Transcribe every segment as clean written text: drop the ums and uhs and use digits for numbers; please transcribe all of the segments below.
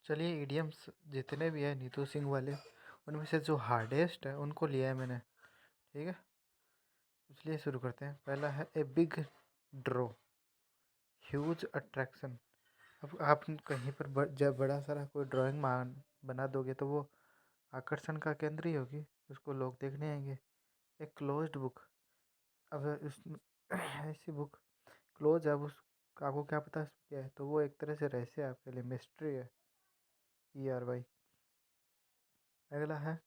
चलिए इडियम्स जितने भी हैं नीतू सिंह वाले, उनमें से जो हार्डेस्ट है उनको लिया है मैंने। ठीक है, इसलिए शुरू करते हैं। पहला है a big draw, huge attraction. अब आप कहीं पर जब बड़ा सारा कोई ड्राइंग मान बना दोगे तो वो आकर्षण का केंद्र ही होगी, उसको लोग देखने आएंगे। एक क्लोज्ड बुक, अब उस ऐसी बुक क्लोज है, अब उस आपको क्या पता क्या है, तो वो एक तरह से रहस्य है आपके लिए, मिस्ट्री है। ERY। अगला है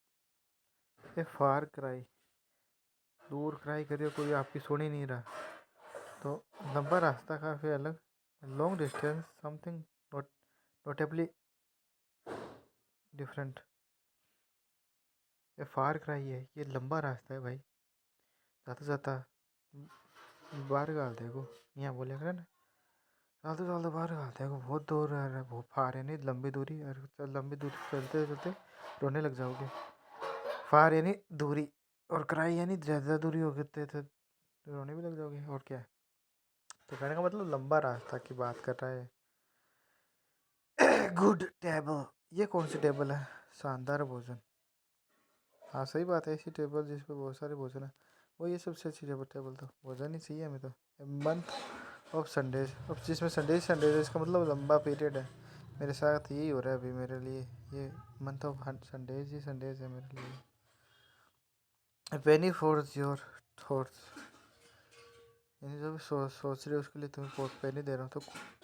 ए फार क्राई, दूर क्राई करिए, कोई आपकी सुन ही नहीं रहा, तो लंबा रास्ता काफ़ी अलग, long distance something notably different. ये फार क्राई है, ये लंबा रास्ता है भाई, जाता जाता बाहर गाल देखो, यहाँ बोले करे ना, चलते चलते बाहर गाल देखो, बहुत दूर है, बहुत फार है नहीं लंबी दूरी, और लंबी दूरी चलते चलते रोने लग जाओगे। फार यानी दूरी, और क्राई यानी ज़्यादा दूरी हो गई तो रोने भी लग जाओगे, और क्या है। तो कहने का मतलब लंबा रास्ता की बात कर रहा है। गुड टेबल, ये कौन सी टेबल है? शानदार भोजन। हाँ सही बात है, ऐसी टेबल जिस पर बहुत सारे भोजन है, वो ये सबसे अच्छी टेबल। तो भोजन ही चाहिए हमें तो। मंथ ऑफ संडेज, अब जिसमें संडेज है, इसका मतलब लंबा पीरियड है। मेरे साथ यही हो रहा है अभी मेरे लिए, ये month of Sundays he Sundays है मेरे लिए। पेनी फॉर योर थॉट्स, यानी जो भी सोच रहे हो उसके लिए तुम्हें पेनी दे रहा हूँ। तो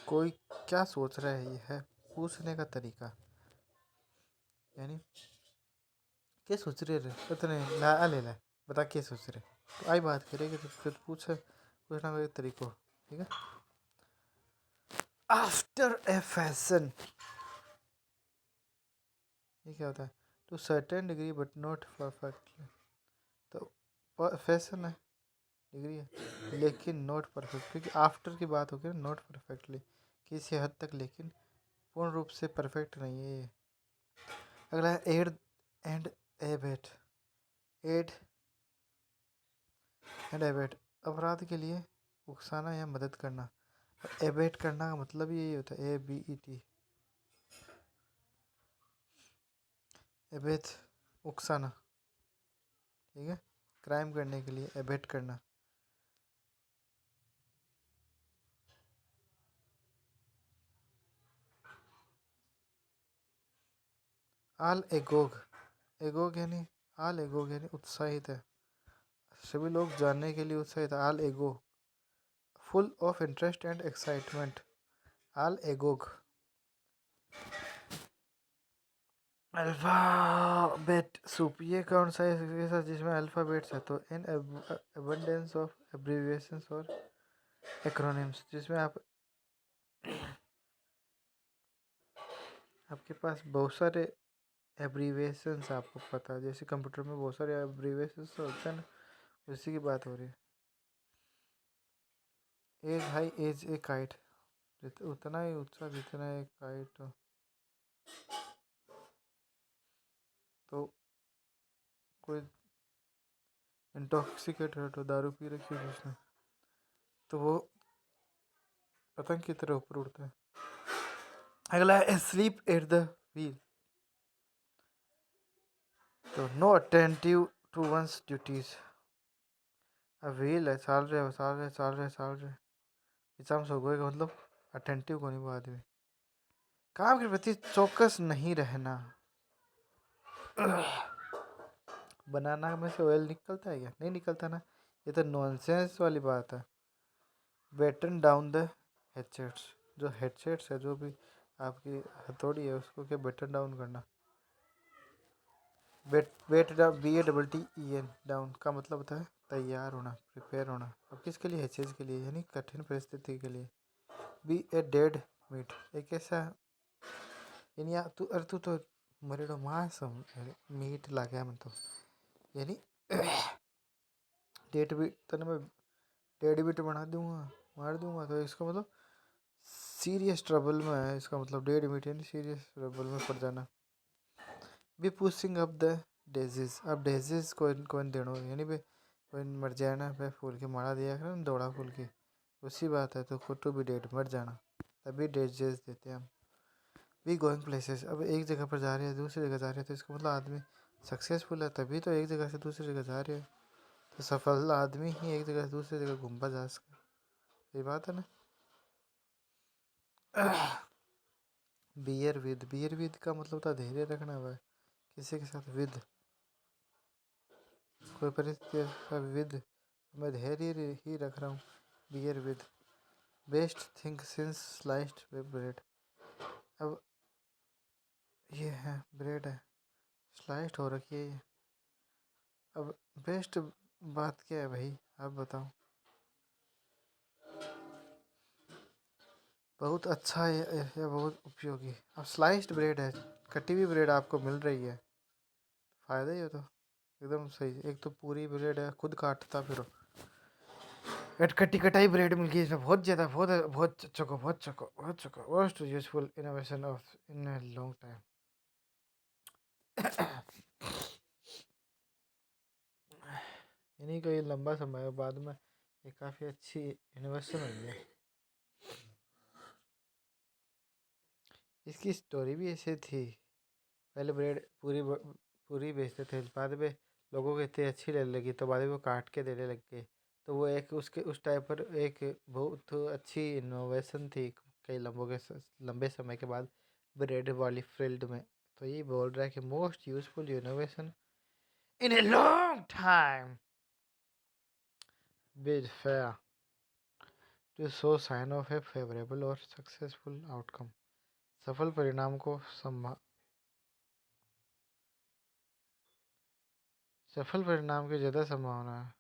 कोई क्या सोच रहा है, ये है पूछने का तरीका, यानी क्या सोच रहे रे इतने ला ले ला, बता क्या सोच रहे, तो आई बात करेगी तो फिर पूछना कोई तरीको। ठीक है। आफ्टर ए फैशन, ये क्या होता है? To certain degree but not perfectly, तो फैशन है, डिग्री है, लेकिन नॉट परफेक्ट, क्योंकि आफ्टर की बात होगी ना, नॉट परफेक्टली, किसी हद तक, लेकिन पूर्ण रूप से परफेक्ट नहीं है ये। अगला है aid and abet, aid and abet, अपराध के लिए उकसाना या मदद करना। एबेट करना का मतलब यही होता है, ABET, एबेट, उकसाना। ठीक है, क्राइम करने के लिए एबेट करना। आल एगोग, एगोग यानी आल एगोग यानी उत्साहित है, सभी लोग जानने के लिए उत्साहित है। All ago, full of interest and excitement, all agog. Alphabet soup, ये कौन सा है जिसमें अल्फ़ाबेट्स है? तो इन अबंडेंस ऑफ एब्रीविएशंस और एक्रोनिम्स, जिसमें आपके पास बहुत सारे एब्रीविएशंस, आपको पता है, जैसे कंप्यूटर में बहुत सारे एब्रीविएशंस होते हैं ना, उसी की बात हो रही है। As high as a kite, उतना ही ऊंचा जितना एक काइट हो। तो कोई इंटॉक्सिकेटेड हो, दारू पी रखी हो जिसने, तो वो पतंग की तरह ऊपर उड़ता है। अगला है स्लीप एट द व्हील, तो no attentive to one's duties. अब व्हील है, चाल रहे पीछा में सो गए का मतलब अटेंटिव को नहीं, वो आदमी काम के प्रति चौकस नहीं रहना। बनाना में से ऑयल निकलता है क्या? नहीं निकलता ना, ये तो नॉनसेंस वाली बात है। बैटन डाउन द हेडसेट्स, जो हेडसेट्स है, जो भी आपकी हथौड़ी है, उसको क्या बैटन डाउन करना। वेट डाउन, BATTEN डाउन का मतलब होता है तैयार होना, प्रिपेयर होना। अब किसके लिए? चीज़ के लिए, यानी कठिन परिस्थिति के लिए। बी ए डेड मीट, एक ऐसा, यानी तू अरे तू तो मरेडो मांस मीट ला गया मैं तो, यानी डेड बीट तने मैं डेड बीट बना दूंगा, मार दूंगा, तो इसका मतलब सीरियस ट्रबल में है, इसका मतलब डेड मीट यानी सीरियस ट्रबल में पड़ जाना। बी पुशिंग अप द डेजिज, अब डेजिज कोई देनो, यानी बे कोई मर जाए ना, बे फूल की माला दिया कर ना, दौड़ा फूल की, उसी बात है। तो टू बी डेड, मर जाना, तभी डेजिज देते हैं हम। वी गोइंग प्लेसेस, अब एक जगह पर जा रहे हैं दूसरी जगह जा रहे हैं तो इसका मतलब आदमी सक्सेसफुल है, तभी तो एक जगह से दूसरी जगह जा रहे हैं। तो सफल आदमी ही एक जगह से दूसरी जगह घूमता जा सके, सही बात है ना। बियर विद का मतलब था धैर्य रखना हुआ है किसी के साथ, विद कोई परिस्थिति विद, मैं धैर्य ही रख रहा हूँ। Bear with best thing since sliced bread, अब ये है ब्रेड है, स्लाइस्ड हो रखी है ये। अब बेस्ट बात क्या है भाई, आप बताओ। बहुत अच्छा है या बहुत उपयोगी। अब स्लाइस्ड ब्रेड है, कटी हुई ब्रेड आपको मिल रही है, फ़ायदा ही हो तो एकदम सही। एक तो पूरी ब्रेड है, खुद काटता फिर कटी कटाई ब्रेड मिल गई, इसमें बहुत ज़्यादा बहुत बहुत चको बहुत चको बहुत चको most useful innovation of in a long time. यानी कि ये लंबा समय बाद में ये काफ़ी अच्छी इनोवेशन हुई है। इसकी स्टोरी भी ऐसे थी, पहले ब्रेड पूरी बेचते थे, बाद में लोगों को इतनी अच्छी लगने लगी तो बाद में वो काट के देने लग गए। तो वो एक उसके उस टाइम पर एक बहुत अच्छी इनोवेशन थी, कई लंबे समय के बाद ब्रेड वाली फील्ड में। तो ये बोल रहा है कि most useful innovation in a long time bid fair to show sign of a favourable और सक्सेसफुल आउटकम, सफल परिणाम को सफल परिणाम की ज़्यादा संभावना है।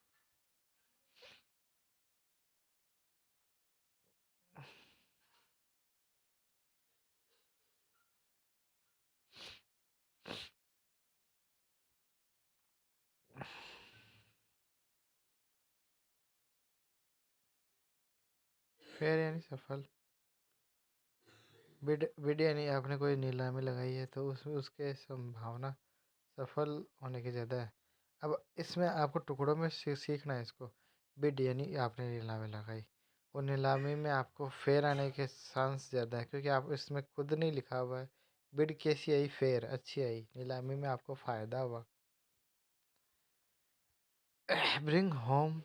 फेयर यानी सफल, बिड यानी आपने कोई नीलामी लगाई है तो उसमें उसके संभावना सफल होने की ज़्यादा है। अब इसमें आपको टुकड़ों में सीखना है इसको। बिड यानी आपने नीलामी लगाई, और नीलामी में आपको फेयर आने के चांस ज़्यादा है क्योंकि आप इसमें खुद नहीं लिखा हुआ है। बिड कैसी आई, फेयर अच्छी आई, नीलामी में आपको फ़ायदा हुआ। ब्रिंग होम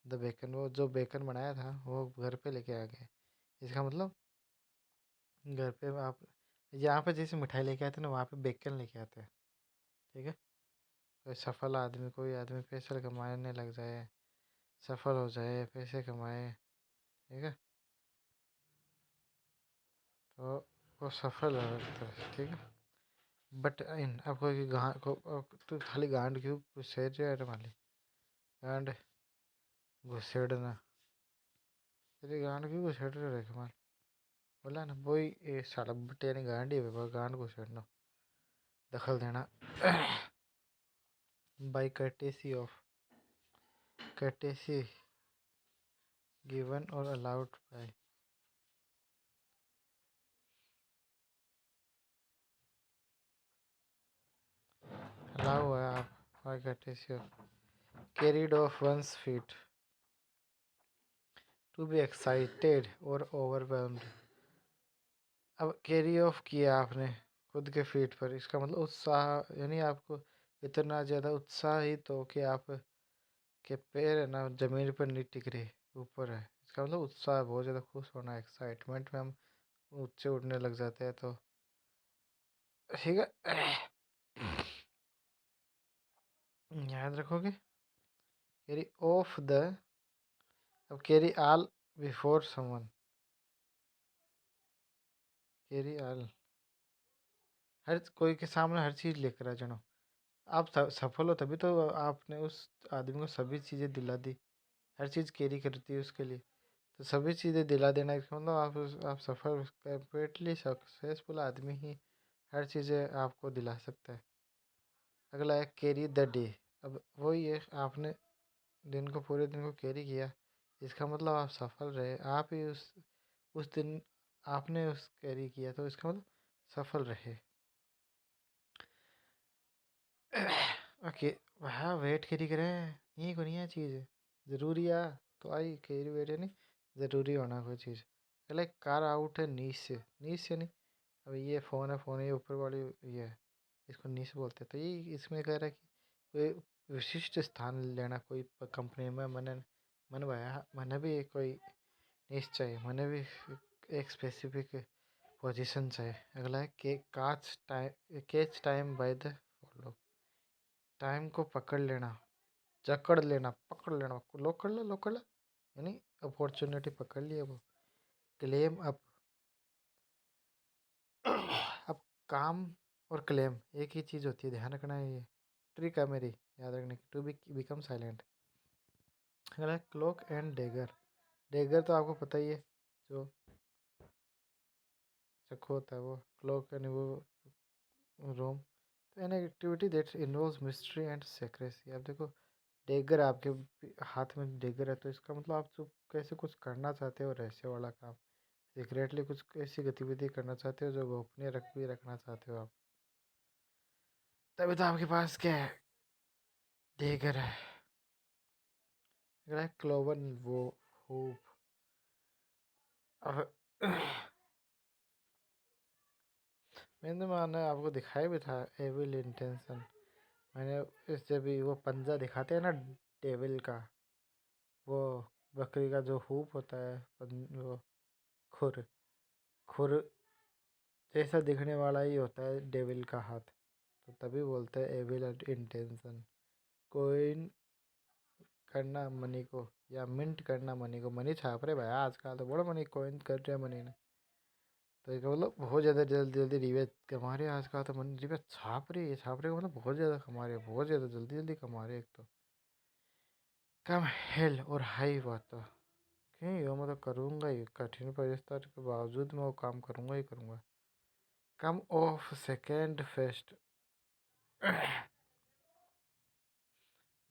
द बेकन, वो जो बेकन बनाया था वो घर पे लेके आ गए। इसका मतलब घर पे आप यहाँ पे जैसे मिठाई लेके आते हैं ना, वहाँ पे बेकन लेके आते हैं, ठीक है। कोई सफल आदमी, कोई आदमी पैसे कमाने लग जाए, सफल हो जाए, पैसे कमाए, ठीक है, तो वो सफल है एक तरह से, ठीक है। बट इन आपको कि गांड को तो खाली गांड क्यों घुसेड़ रहे है माली, गांड घुसेड़ना, तेरी गांड क्यों घुसेड़ रहे हो कमाल, बोला ना वही ये साला बटे ने गांड ही है, गांड घुसेड़ना, दखल देना। By courtesy of, courtesy given और अलाउड बाय, अलाउ है आप, by courtesy of, carried off one's feet, to be excited और overwhelmed। अब कैरी ऑफ किया आपने खुद के फीट पर, इसका मतलब उत्साह, यानी आपको इतना ज़्यादा उत्साहित हो कि आप के पैर है ना ज़मीन पर नहीं टिक रहे, ऊपर है। इसका मतलब उत्साह, बहुत ज़्यादा खुश होना, एक्साइटमेंट में हम ऊंचे उड़ने लग जाते हैं, तो ठीक है। याद रखोगे, कैरी ऑफ द, अब carry all before someone, carry all हर कोई के सामने हर चीज़ लेकर आ जाना। आप सफल हो तभी तो आपने उस आदमी को सभी चीज़ें दिला दी, हर चीज़ कैरी करती है उसके लिए, तो सभी चीज़ें दिला देना इसका मतलब आप सफल कंप्लीटली सक्सेसफुल आदमी ही हर चीज़ें आपको दिला सकता है। अगला है कैरी द डे, अब वही है, आपने दिन को पूरे दिन को कैरी किया, इसका मतलब आप सफल रहे, आप ही उस दिन आपने उस कैरी किया तो इसका मतलब सफल रहे। ओके, वहाँ वेट करी करे, ये को नहीं है चीज़ ज़रूरी है, तो आई कही वेट है नहीं ज़रूरी होना कोई चीज़। लाइक कार आउट है नीच से नहीं, अब ये फ़ोन है, फ़ोन ये ऊपर वाली ये है, इसको नीस बोलते हैं। तो ये इसमें कह रहा है कि कोई विशिष्ट स्थान लेना कोई कंपनी में मैंने मन भाया मैंने भी कोई नीस चाहिए, मैंने भी एक स्पेसिफिक पोजीशन चाहिए। अगला है के catch time by the follow, time को पकड़ लेना, जकड़ लेना, पकड़ लेना, लोग कर लो यानी अपॉर्चुनिटी पकड़ लिया वो। क्लेम अप, अब काम और क्लेम एक ही चीज़ होती है, ध्यान रखना है। ये ट्रिक है मेरी याद रखने की, टू बी बिकम साइलेंट। अगला है क्लोक एंड डेगर। डेगर तो आपको पता ही है, जो चक्कू होता है वो। क्लोक यानी वो रोम। तो an activity that involves mystery and secrecy. अब देखो, डेगर आपके हाथ में डेगर है, तो इसका मतलब आप जो कैसे कुछ करना चाहते हो, रहस्य वाला काम, सीक्रेटली कुछ ऐसी गतिविधि करना चाहते हो जो गोपनीय रखना चाहते हो आप, तभी तो आपके पास क्या है, डेगर है। अगला है क्लोवन वो होप। अब मैंने माना आपको दिखाया भी था एविल इंटेंशन। मैंने इससे भी वो पंजा दिखाते हैं ना डेविल का, वो बकरी का जो हुप होता है, वो खुर खुर जैसा दिखने वाला ही होता है डेविल का हाथ। तो तभी बोलते हैं एविल इंटेंशन। कोइन करना मनी को, या मिंट करना मनी को, मनी छाप रहे भाई आजकल तो बड़ा मनी कॉइन कर रहे हैं मनी ने। तो इसका मतलब बहुत ज़्यादा जल्दी जल्दी रिवेज कमा रहे हैं आजकल तो, मनी रिवेज छाप रहे हैं, मतलब बहुत ज़्यादा कमा रहे हैं, बहुत ज़्यादा जल्दी जल्दी कमा रहे हैं। एक तो कम हेल और हाई बात तो क्यों यो, मैं तो करूँगा ही, कठिन परिस्थिति के बावजूद मैं वो काम करूँगा ही करूँगा। Come off second best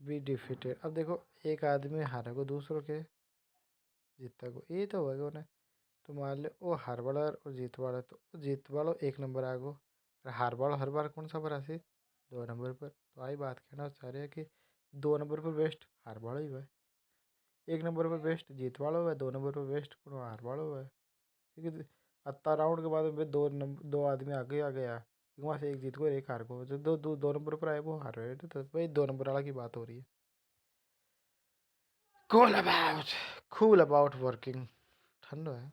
be defeated. अब देखो, एक आदमी हारा को दूसरों के जीता को, ये तो होगा उन्हें। तो मान लो वो हार वाला और जीत वाला, तो वो जीत वाला एक नंबर आगो, और हार वाला हर बार कौन सा पर आसी, 2 नंबर पर। तो आई बात कहना चाह रहे हैं कि 2 नंबर पर बेस्ट हार वाला ही हुआ है, 1 नंबर पर बेस्ट जीत वाला हुआ है, 2 नंबर पर बेस्ट कौन हार वाला हुआ है। क्योंकि अत्ता राउंड के बाद में 2 आदमी आगे आ गया, वहाँ से एक जीत को और एक हार को, जो 2 नंबर पर आए वो हार रहे थे, तो भाई 2 नंबर वाला की बात हो रही है। कूल अबाउट वर्किंग, ठंड है।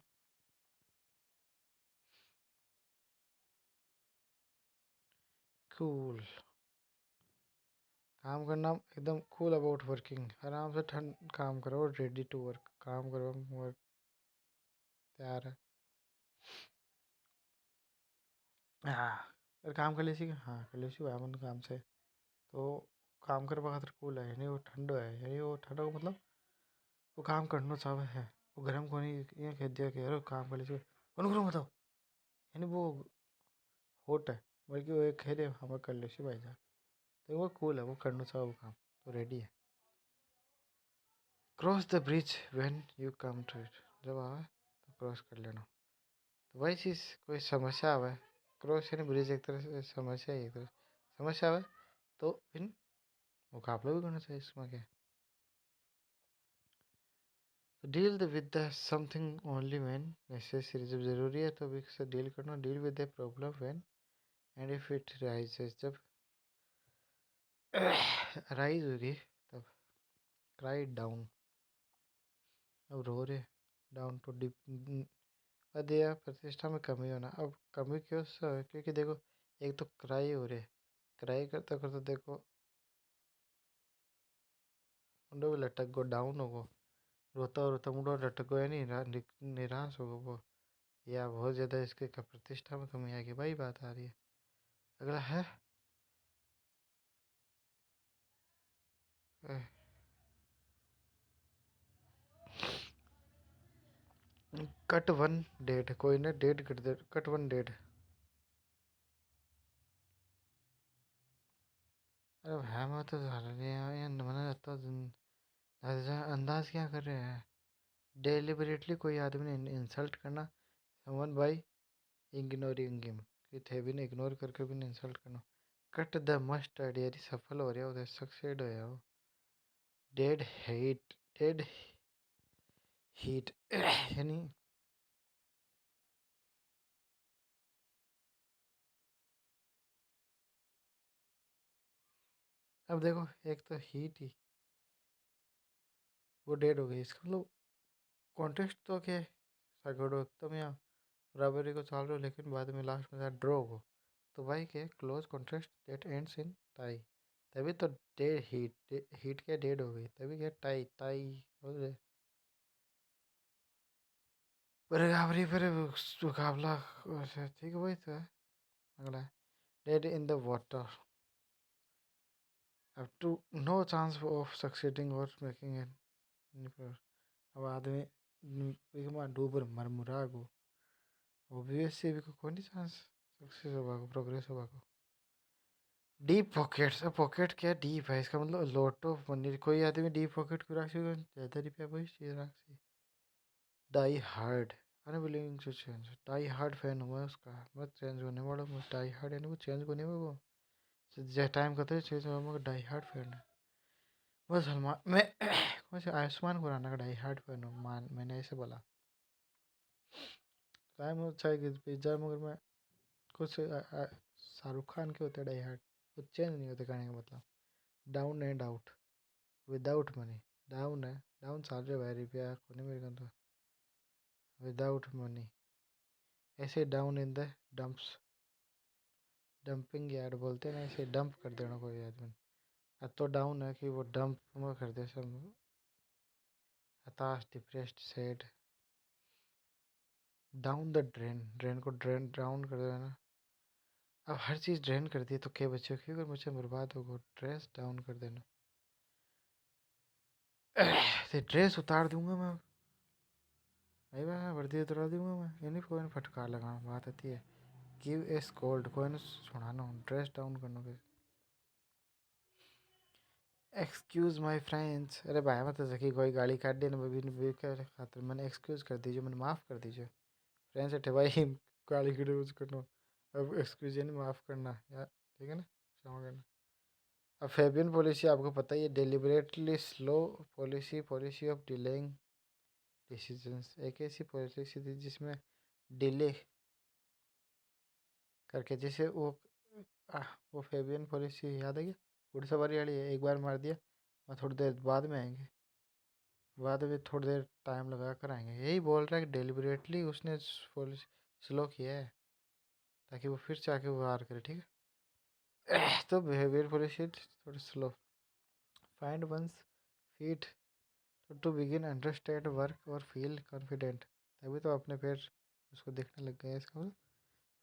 कूल, काम करना एकदम कूल अबाउट वर्किंग, आराम से ठंड काम करो, रेडी टू वर्क, काम करो, वर्क तैयार है। हाँ, अगर काम कर लीजिए, हाँ कर लीजिए भाई मन काम से, तो काम कर खातिर कूल है, यानी वो ठंडो है, यानी वो ठंडो का मतलब वो काम करना चाहे है, वो गर्म को नहीं ये कह दिया कि अरे काम कर लीजिए कौन करो बताओ, यानी वो होट है, बल्कि वो एक कह दे हम कर लीजिए भाई साहब, तो वो कूल है, वो करना चाहो वो काम तो रेडी है। Cross the bridge when you come to it, जब आवे तो क्रॉस कर लेना। तो वही चीज़, कोई समस्या आवे, क्रॉस यानी ब्रिज एक तरह से समस्या ही, एक तरह से समस्या आवे तो फिर मुकाबला भी करना चाहिए, इसमें क्या। तो deal with the something only when necessary, जब ज़रूरी है तो अभी से डील करना। Deal with the problem when and if it rises, जब राइज होगी तब। क्राई डाउन, अब रो रहे, डाउन टू डिप, अदया प्रतिष्ठा में कमी होना। अब कमी क्यों से है? क्योंकि देखो, एक तो क्राई हो रहे, क्राई करते करते देखो मुंडो भी लटक गो, डाउन हो गो, रोता रोता मुंडो लटक गो, यानी निराश हो गो वो, या बहुत ज़्यादा इसके प्रतिष्ठा में कमी आएगी, वही बात आ रही है। अगला है कट वन डेट, कोई ने डेट कर दे, कट वन डेट। अरे भाई मैं तो साला नहीं यार, मैंने तो अंदाज क्या कर रहे हैं, डेलिबरेटली कोई आदमी ने इंसल्ट करना, समवन बाई इग्नोरिंग हिम, कि थे भी ने इग्नोर करके भी इंसल्ट करना। कट द मस्टर्ड, यानी सफल हो रहा हो, सक्सेड हो रहा हो। डेड हेट, डेड हीट यानी अब देखो एक तो हीट ही वो डेड हो गई, इसका मतलब कॉन्टेस्ट तो क्या है, सगड़ो तुम यहाँ बराबरी को चाल रहे हो, लेकिन बाद में लास्ट में ड्रॉ हो, तो भाई के close contest that ends in tie, तभी तो डेड हीट क्या डेड हो गई, तभी क्या टाई टाई हो गए। बराबरी पर मुकाबला ठीक है, वही तो है। अगला dead in the water, have to no chance of succeeding or making it। अब आदमी डूबर मरमुरा गो, ऑब्वियसली भी कोई नहीं चांस सक्सेस होगा को, प्रोग्रेस होगा को। डीप पॉकेट्स, अब पॉकेट क्या डीप है, इसका मतलब लॉट ऑफ मनी, कोई आदमी डीप पॉकेट को राशि ज़्यादा रुपया वही चीज़ राशि। Die hard, unwilling to change, die hard fan हुआ उसका, मत चेंज होने वाला, मत डाई हार्ड यानी वो चेंज होने वाला वो, जैसे टाइम कहते हैं चेंज हुआ, मगर डाई हार्ड फैन है। वो सलमान मैं कौन से आयुष्मान खुराना का डाई हार्ड फैन हूँ, मान मैंने ऐसे बोला। टाइम अच्छा है कि पिज्ज़ा, मगर मैं कुछ शाहरुख खान के होते हैं डाई हार्ड, वो चेंज नहीं होते कहने का मतलब। Down and out, without money, down है, डाउन साल भाई रुपया कोने मेरे को तो, विदाउट मनी, ऐसे down in the dumps, dumping yard बोलते हैं ना, ऐसे डंप कर देना कोई आदमी। अब तो डाउन है कि वो डंप में कर दे सब, हताश, depressed, sad. Down the drain, drain को ड्रेन डाउन कर देना। अब हर चीज़ ड्रेन कर दी तो क्या बचे, क्यों अगर मुझे बर्बाद होगा, ड्रेस डाउन कर देना। तो ड्रेस उतार दूंगा मैं भाई, मैं वर्दी उतरा दूंगा मैं, यानी कोई ने फटकार लगाना बात आती है। गिव एस कोल्ड, कोई ने सुनाना हो, ड्रेस डाउन करना कैसे। एक्सक्यूज़ माई फ्रेंड्स, अरे भाई मत सकी कोई गाड़ी काट देना बबी क्या खातिर, मैंने एक्सक्यूज़ कर दीजिए, मैंने माफ़ कर दीजिए। फ्रेंड्स अठे भाई गाड़ी की यूज़ करना, अब एक्सक्यूज़ यानी माफ़ करना यार, ठीक है ना, क्षमा करना। अब फेबियन पॉलिसी आपको पता ही है, deliberately slow policy, policy of delaying decisions, एक ऐसी पॉलिसी थी जिसमें डिले करके, जैसे वो फेबियन पॉलिसी याद है क्या, घुड़सवारी वाली है, एक बार मार दिया और थोड़ी देर बाद में आएंगे, बाद में थोड़ी देर टाइम लगा कर आएंगे, यही बोल रहा है कि डेलिबरेटली उसने पॉलिसी स्लो किया है ताकि वो फिर से आके वो वार करे, ठीक है। तो बिहेवियर पॉलिसी थोड़ी slow, find one's feet to begin understand work और फील कॉन्फिडेंट, तभी तो अपने पैर उसको देखने लग गए, इसका मतलब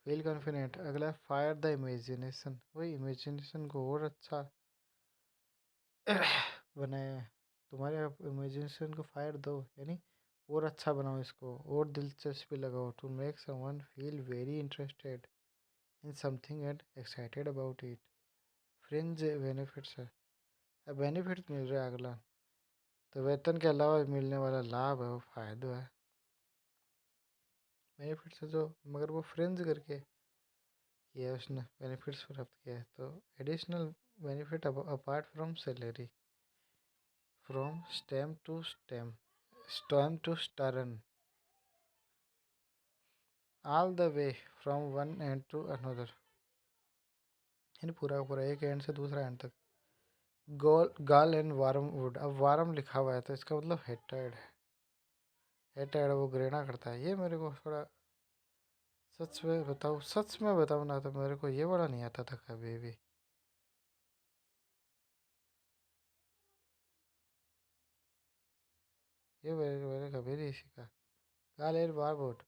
फील कॉन्फिडेंट। अगला फायर द इमेजिनेशन, वही इमेजिनेशन को और अच्छा बनाया है, तुम्हारे इमेजिनेशन को फायर दो, यानी और अच्छा बनाओ इसको, और दिलचस्पी लगाओ, to make someone feel very interested in something and excited about it. Fringe benefits है, अब बेनिफिट्स मिल रहा है अगला, तो वेतन के अलावा मिलने वाला लाभ है वो फायदा है, बेनिफिट्स है जो, मगर वो फ्रिंज करके किया है उसने, बेनिफिट्स प्राप्त किया है, तो additional benefit apart from salary, from stem to stem, stem to stern, all the way from one end to another, यानी पूरा का पूरा एक एंड से दूसरा एंड तक। गोल गाल एंड वार्म वुड, अब वार्म लिखा हुआ है तो इसका मतलब हेटेड है, हेटेड वो घृणा करता है, ये मेरे को थोड़ा, सच में बताऊँ ना तो मेरे को ये वाला नहीं आता था कभी भी। ये मेरे कभी नहीं सीखा। Gall and wormwood,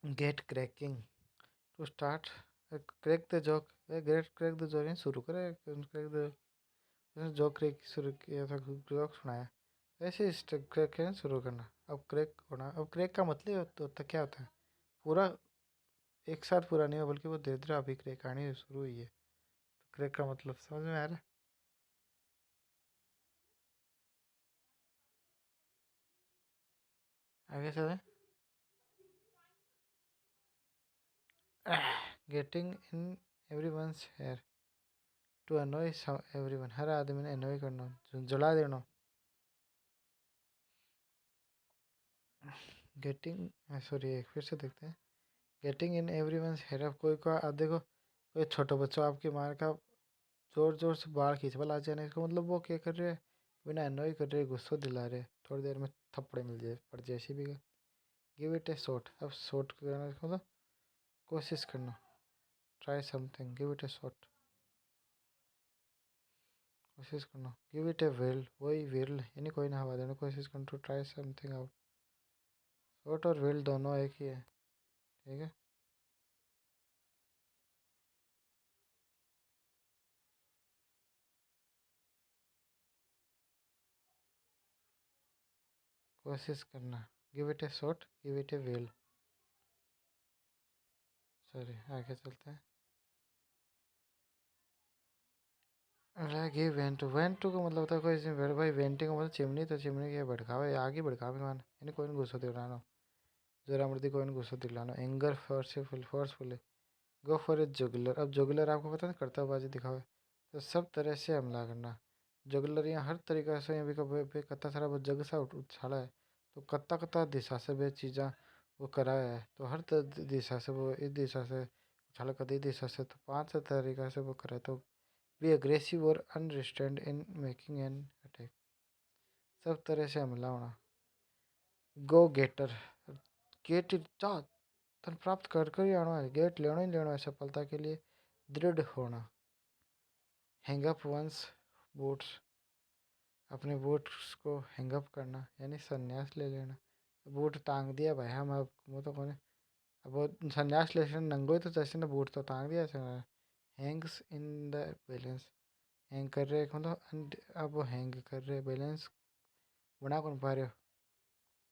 get cracking, to start crack the joke, great crack the joke, शुरू करे क्रैक द, जो क्रैक शुरू किया था, जोक सुनाया, ऐसे क्रैक शुरू करना। अब क्रैक होना, अब क्रैक का मतलब होता क्या होता है, पूरा एक साथ पूरा नहीं हुआ, बल्कि वो धीरे धीरे अभी क्रैक आनी शुरू हुई है, तो क्रैक का मतलब समझ में आ रहा है, आगे चले। Getting in everyone's hair, to annoy everyone, हर आदमी ने अनोय करना, जला देना। गेटिंग, सॉरी एक फिर से देखते हैं, getting in everyone's hair, अब कोई को देखो कोई छोटा बच्चा आपकी मार का जोर जोर से बाल खींच वाला आ जाने, इसका मतलब वो क्या कर रहे हैं, बिना अनोई कर रहे, गुस्सा दिला रहे, थोड़ी देर में थप्पड़े मिल जाए पड़ जाए ऐसी भी। Give it a shot. अब शॉट करना इसका मतलब कोशिश करना, try something, give it a shot, कोशिश करना। गिव इट ए व्हील, वही व्हील यानी कोई ना हवा देने कोशिश करना, to try something out. Shot और व्हील दोनों एक ही है, ठीक है। कोशिश करना, give it a shot, give it a wheel. Sorry, आगे चलते हैं। गिव वेंट, वेंट का मतलब होता है कोई इसमें भाई, वेंटिंग का मतलब चिमनी, तो चिमनी के भड़कावे आगे भड़कावे मान यानी कोई गुस्सा दिलाना, जोरा मर्दी कोई गुस्सा दिलाना। Anger forceful, forcefully, go for a jugular. अब जुगलर आपको पता है कर्तव्यबाजी दिखावे, तो सब तरह से हमला करना। जुगलर यहाँ हर तरीका से भी कभी कत्ता सारा वो जग सा उछाला है, तो कत्ता कत्ता दिशा से वे चीज़ा वो कराया है, तो हर दिशा से वो इस दिशा से उछाला कर दी दिशा से, तो 5 तरीका से वो करे, तो बी अग्रेसिव और अनरिस्ट्रेंड इन मेकिंग एन अटैक, सब तरह से हमला होना। गो गेटर, गेट इट जा, धन प्राप्त कर कर ही आना है, गेट लेना ही लेना है सफलता के लिए दृढ़ होना। हैंग अप वंस बूट्स, अपने बूट्स को हैंग अप करना यानी संन्यास ले लेना। बूट टांग दिया भाई हम, अब वो तो कौन है, अब वो संन्यास ले लेना, नंगो ही तो जैसे ना बूट तो टांग दिया ऐसे। Hanks in the balance, hang कर रहे मतलब अब वो हैंग कर रहे, बैलेंस बना कौन पा रहे हो,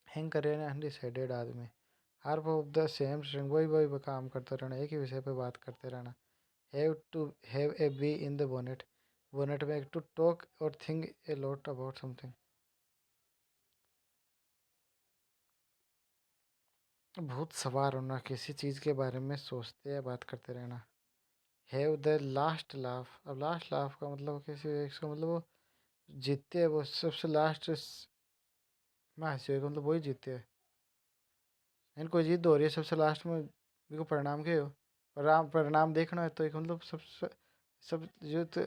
हैंग कर रहे हैं अनडिसाइडेड आदमी। हर वो द सेम स्ट्रिंग, वही वही काम करते रहना, एक ही विषय पे बात करते रहना। Have to have a bee in the bonnet, bonnet में टू टॉक और think a lot about something, भूत सवार होना, किसी चीज़ के बारे में सोचते या बात करते रहना। हैव द लास्ट लाफ, अब लास्ट लाफ का मतलब किसी इसका मतलब वो जीतते हैं, वो सबसे लास्ट में हंसी का मतलब वही जीतते हैं। यानी कोई जीत हो रही है सबसे लास्ट में, देखो परिणाम के हो, परिणाम परिणाम देखना है, तो एक मतलब सब जो तो,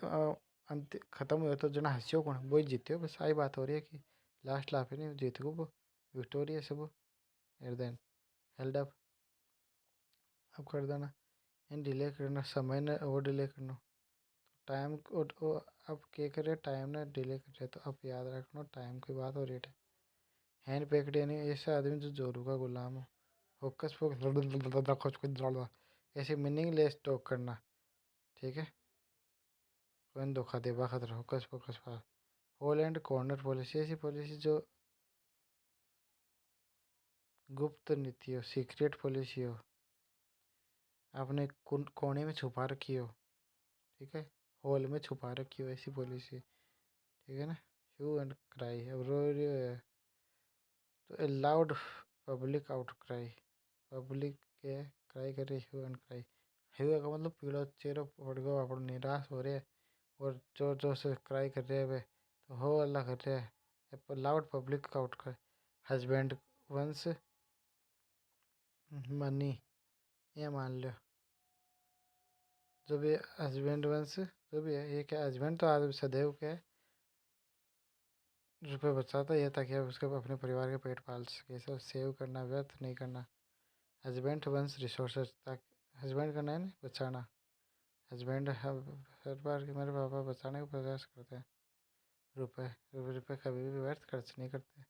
अंत खत्म हुआ तो जना हंसियो कौन वही जीते हो, बस आई बात हो रही है कि लास्ट लाफ है नहीं जीत को वो विक्टोरियस है वो, एट देन हेल्ड अप। अब कर देना इन डिले करना, समय ने और डिले करना, टाइम को अब क्या करे, टाइम ने डिले कर रहे, तो अब याद रखना टाइम की बात हो रही है। हैंड पैकेट यानी ऐसा आदमी जो जोरू का गुलाम हो, फोकस फोकस ऐसे मीनिंगलेस टॉक करना, ठीक है। कौन धोखा देबा खतरा, focus focus hole and corner policy, ऐसी पॉलिसी जो गुप्त नीति हो, सीक्रेट पॉलिसी हो, आपने कोने में छुपा रखी हो, ठीक है, हॉल में छुपा रखी हो ऐसी पॉलिसी, ठीक है ना। ह्यू एंड क्राई, अब रो रही है तो ए loud public out cry, public के क्राई कर रही, ह्यू एंड क्राई। ह्यू का मतलब पीड़ो चेहरो पड़ गयो, आप निराश हो रहे हैं और जोर जोर से क्राई कर रहे हैं वे, तो हो अल्लाह कर रहे हैं loud public outcry. Husband one's money, ये मान लो जो भी हस्बैंड वंस जो भी है, ये क्या हस्बैंड तो आदमी सदैव क्या है रुपये बचाता है ताकि आप उसके अपने परिवार के पेट पाल सके, सब सेव करना, व्यर्थ नहीं करना। हस्बैंड वंस रिसोर्सेज, ताकि हस्बैंड करना है ना बचाना, हस्बैंड हर बार कि मेरे पापा बचाने का प्रयास करते हैं, रुपए रुपये कभी भी व्यर्थ खर्च नहीं करते।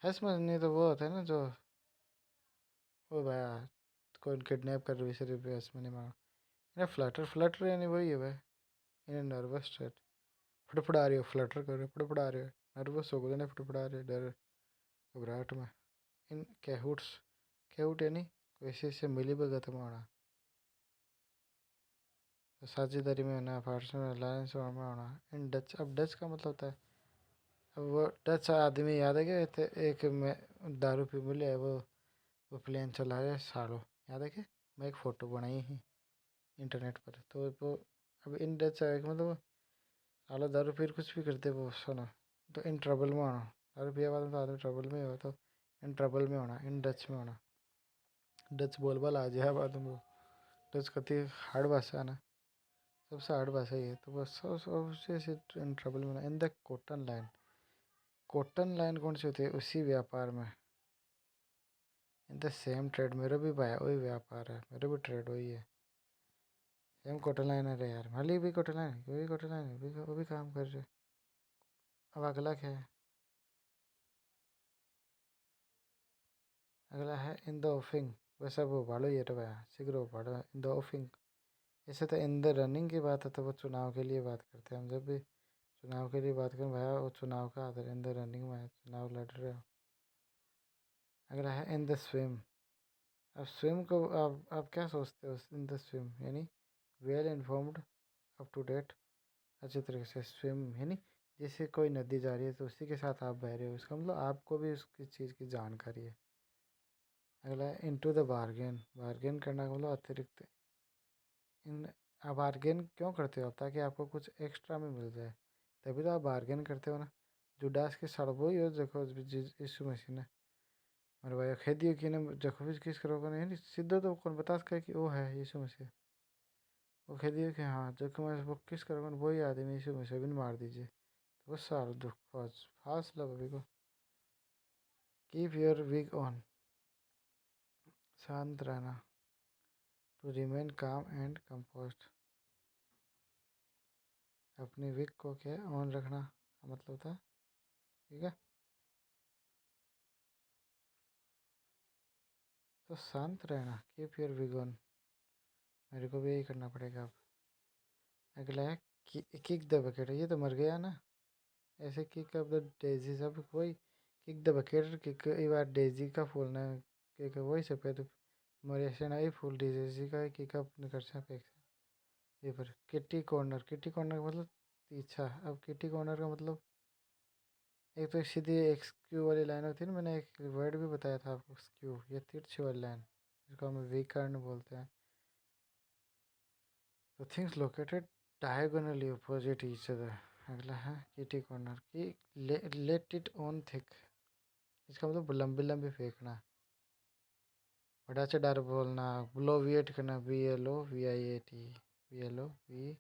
हंस नहीं तो वो होता है ना जो वो भाई कोई किडनैप कर रही है रुपये हंस नहीं मांगा, इन्हें फ्लटर फ्लटर यानी वही है भाई, इन्हें नर्वस स्टेट, फड़फड़ा रही हो, फ्लटर कर रहे हो, फड़फड़ा रहे हो, नर्वस हो गए, फड़फड़ा रहे डर घबराहट में। इन कैहुट्स, कैहुट यानी किसी से मिली भगत में होना, तो साझेदारी में होना, पार्टनर अलायंस में होना। इन डच, अब डच का मतलब होता है, अब वो डच आदमी याद है क्या थे, एक में दारू पी मिले है वो प्लेन चला रहे सालों, याद है क्या, मैं एक फ़ोटो बनाई ही इंटरनेट पर, तो वो अब इन डच है मतलब सालों दारू पी कुछ भी करते वो सुनो, तो इन ट्रबल में होना, दारू पिया बाद में तो आदमी ट्रबल में हो, तो इन ट्रबल में होना, इन डच में होना, डच बोलबाला आ जाए बाद में वो, डच कति हार्ड भाषा है ना, सबसे हार्ड भाषा ही है, तो बस सबसे इन ट्रबल में in the cotton line. Cotton line कौन सी होती है? उसी व्यापार में। इन द सेम ट्रेड, मेरा भी वही व्यापार है, मेरा भी ट्रेड वही है। सेम कॉटन लाइन है रे यार, माली भी कॉटन लाइन है, वही कॉटन लाइन है, वो भी काम कर रहे। अब अगला क्या है? अगला है इन द ऑफिंग। वैसे वो भाड़ो ये रहा है, सिगरो भाड़ो इन द ऑफिंग। ऐसे तो इन द रनिंग की बात है, तो वो चुनाव के लिए बात करते हैं हम। जब भी चुनाव के लिए बात करें भैया, वो चुनाव का आदर इन द रनिंग में है, चुनाव लड़ रहे हो। अगला है इन द स्विम। अब स्विम को आप क्या सोचते हो? इन द स्विम यानी well informed, up to date, अच्छी तरीके से। स्विम यानी जैसे कोई नदी जा रही है तो उसी के साथ आप बह रहे हो, इसका मतलब आपको भी उसकी चीज़ की जानकारी है। अगला है इनटू द बार्गेन। बार्गेन करना का मतलब अतिरिक्त। इन आप बार्गेन क्यों करते हो आप? ताकि आपको कुछ एक्स्ट्रा में मिल जाए, तभी तो आप बार्गेन करते हो ना। जुडास के सड़बो ही हो देखो यीशु मसीह ने मेरे भाई खेदियो कि ने देखो भी किस करो नहीं सीधा तो कौन बता सके कि वो है यीशु मसीह। वो खेदियो कि हाँ जो कि मैं वो किस करो वही आदमी यीशु मसीह भी मार दीजिए, तो बस सारा दुख फास लो अभी को। कीप योर विग ऑन, शांत रहना। To remain calm and composed, अपनी विग को क्या ऑन रखना का मतलब था, ठीक है। तो शांत रहना, कीप योर विग ऑन, मेरे को भी यही करना पड़ेगा अब। अगला है किक द बकेट, ये तो मर गया ना। ऐसे किक अप द डेजी, सब वही किक द बकेट, किक ये बार डेजी का फूलना, किक वही सफेद मरेशन आई फूल डेजी का किक अप कर सकते paper. Kitty corner, kitty corner का मतलब पीछा। अब किट्टी कॉर्नर का मतलब एक तो सीधी एक स्क्यू वाली लाइन होती है ना, मैंने एक वर्ड भी बताया था आपको, स्क्यू, ये तिरछी वाली लाइन, जिसको हम वीकर्न बोलते हैं। तो things located diagonally opposite each other. अगला है किटी कॉर्नर की लेट इट ऑन थिक, इसका मतलब लंबी लंबी फेंकना। बड़ा से डर बोलना, ब्लोविएट करना, BLOVIAT, BLOVIATE।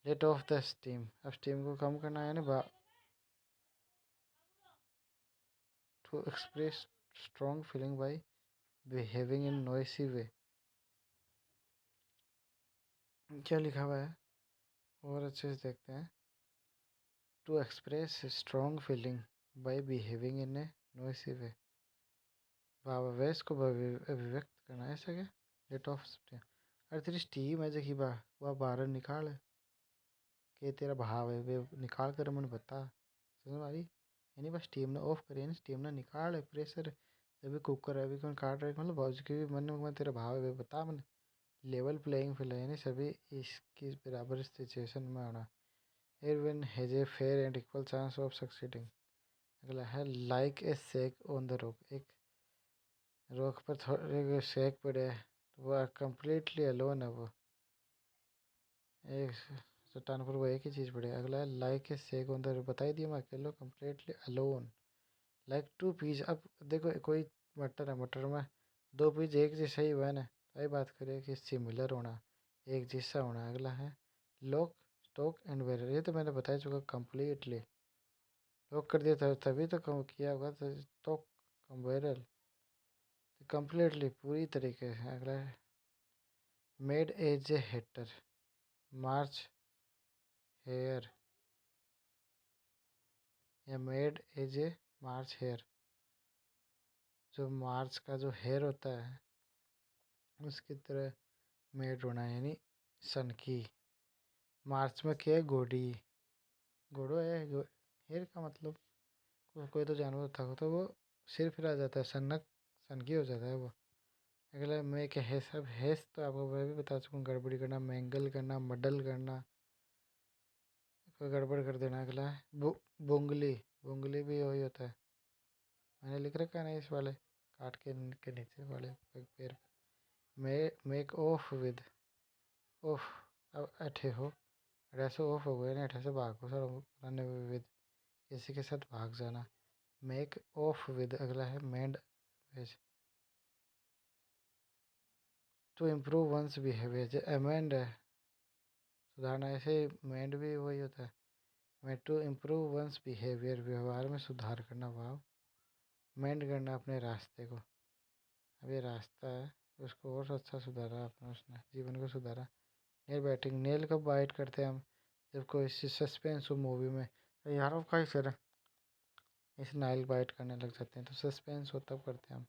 Let off the steam, अब स्टीम को कम करना है ना। To express strong feeling by behaving in noisy way. क्या लिखा हुआ है और अच्छे से देखते हैं। To express strong feeling by behaving in a noisy way, भावावेश को अभिव्यक्त करना है, ऐसा क्या? लेट ऑफ स्टीम, अरे तेरी स्टीम है जो कि वह बाहर निकाल के तेरा भाव है वे निकाल कर मन बता, समझ मारी। यानी बस स्टीम ने ऑफ करी, यानी स्टीम ने निकाल है प्रेशर। जब भी कुकर है अभी कौन काट रहा है, मतलब भाव की मन में तेरा भाव है वे बता मन। लेवल प्लेइंग फील्ड है, यानी सभी इसकी बराबर सिचुएशन में आना। Everyone has a fair and equal chance of succeeding. अगला है like a shag on the rock, एक रॉक पर थोड़े सेक पड़े है, तो वह कम्प्लीटली अलोन है वो, एक चट्टान पर वो एक ही चीज़ पड़ी है। अगला है like a shag on the, बता ही दिया मैं, अकेले completely alone. Like to peace, अब देखो कोई मटर है, मटर में दो पीस एक जैसा ही हुआ है ना, तो ये बात करें कि सिमिलर होना, एक जैसा होना। अगला है लॉक स्टॉक एंड बेरर, ये तो मैंने बता चुका कम्प्लीटली। लॉक कर दिया था तभी तो कम किया होगा, तो स्टॉक कम बेरर कम्प्लीटली पूरी तरीके से। अगला है mad as a hatter, March hare, या mad as a March hare, जो मार्च का जो हेयर होता है उसकी तरह मेड होना है, यानी सन की। मार्च में क्या है? घोड़ी, घोड़ो है हेयर का मतलब कोई तो जानवर था तो वो सिर फिरा जाता है, सनक सनकी हो जाता है वो। अगला मैं क्या है, सब हैस तो आपको मैं भी बता चुका हूँ, गड़बड़ी करना, मैंगल करना, मडल करना, कोई गड़बड़ कर देना। अगला है बोंगली, बोंगली भी वही होता है, मैंने लिख रखा है ना इस वाले काट के नीचे वाले पैर पे। मेक ऑफ विद, ऑफ, अब अठे हो, ऐसे ऑफ हो गए ना, अठे से भागो सर, रन विद, किसी के साथ भाग जाना। Make off with. अगला है mend ways, to improve one's behaviour, जो अमेंड है सुधारना, ऐसे मेंड भी वही होता है। मैं टू इम्प्रूव वंस बिहेवियर, व्यवहार में सुधार करना। वाव। मेंड करना अपने रास्ते को, अब ये रास्ता है उसको और अच्छा सुधारा अपना, उसने जीवन को सुधारा। नेल बाइटिंग, नेल कब बाइट करते हैं हम? जब कोई सस्पेंस हो मूवी में, यार का ही सर इस नाइल बाइट करने लग जाते हैं, तो सस्पेंस हो तब करते हैं हम।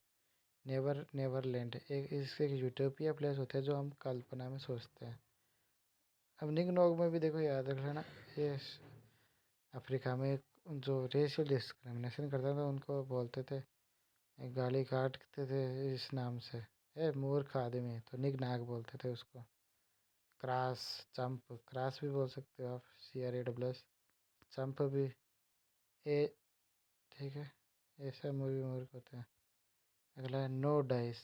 नेवर नेवर लैंड, इससे एक यूटोपिया प्लेस होता है जो हम कल्पना में सोचते हैं। अब निक नॉग में भी देखो, याद रख लेना, ये अफ्रीका में जो रेशियल डिस्क्रिमिनेशन करता था उनको बोलते थे, गाली काटते थे इस नाम से, मूर्ख आदमी, तो निक नाग बोलते थे उसको। क्रास, चंप, क्रास भी बोल सकते हो आप, CRASS, चंप भी ए, ठीक है। ऐसा मूवी मूर्ख होते हैं। अगला है नो डाइस,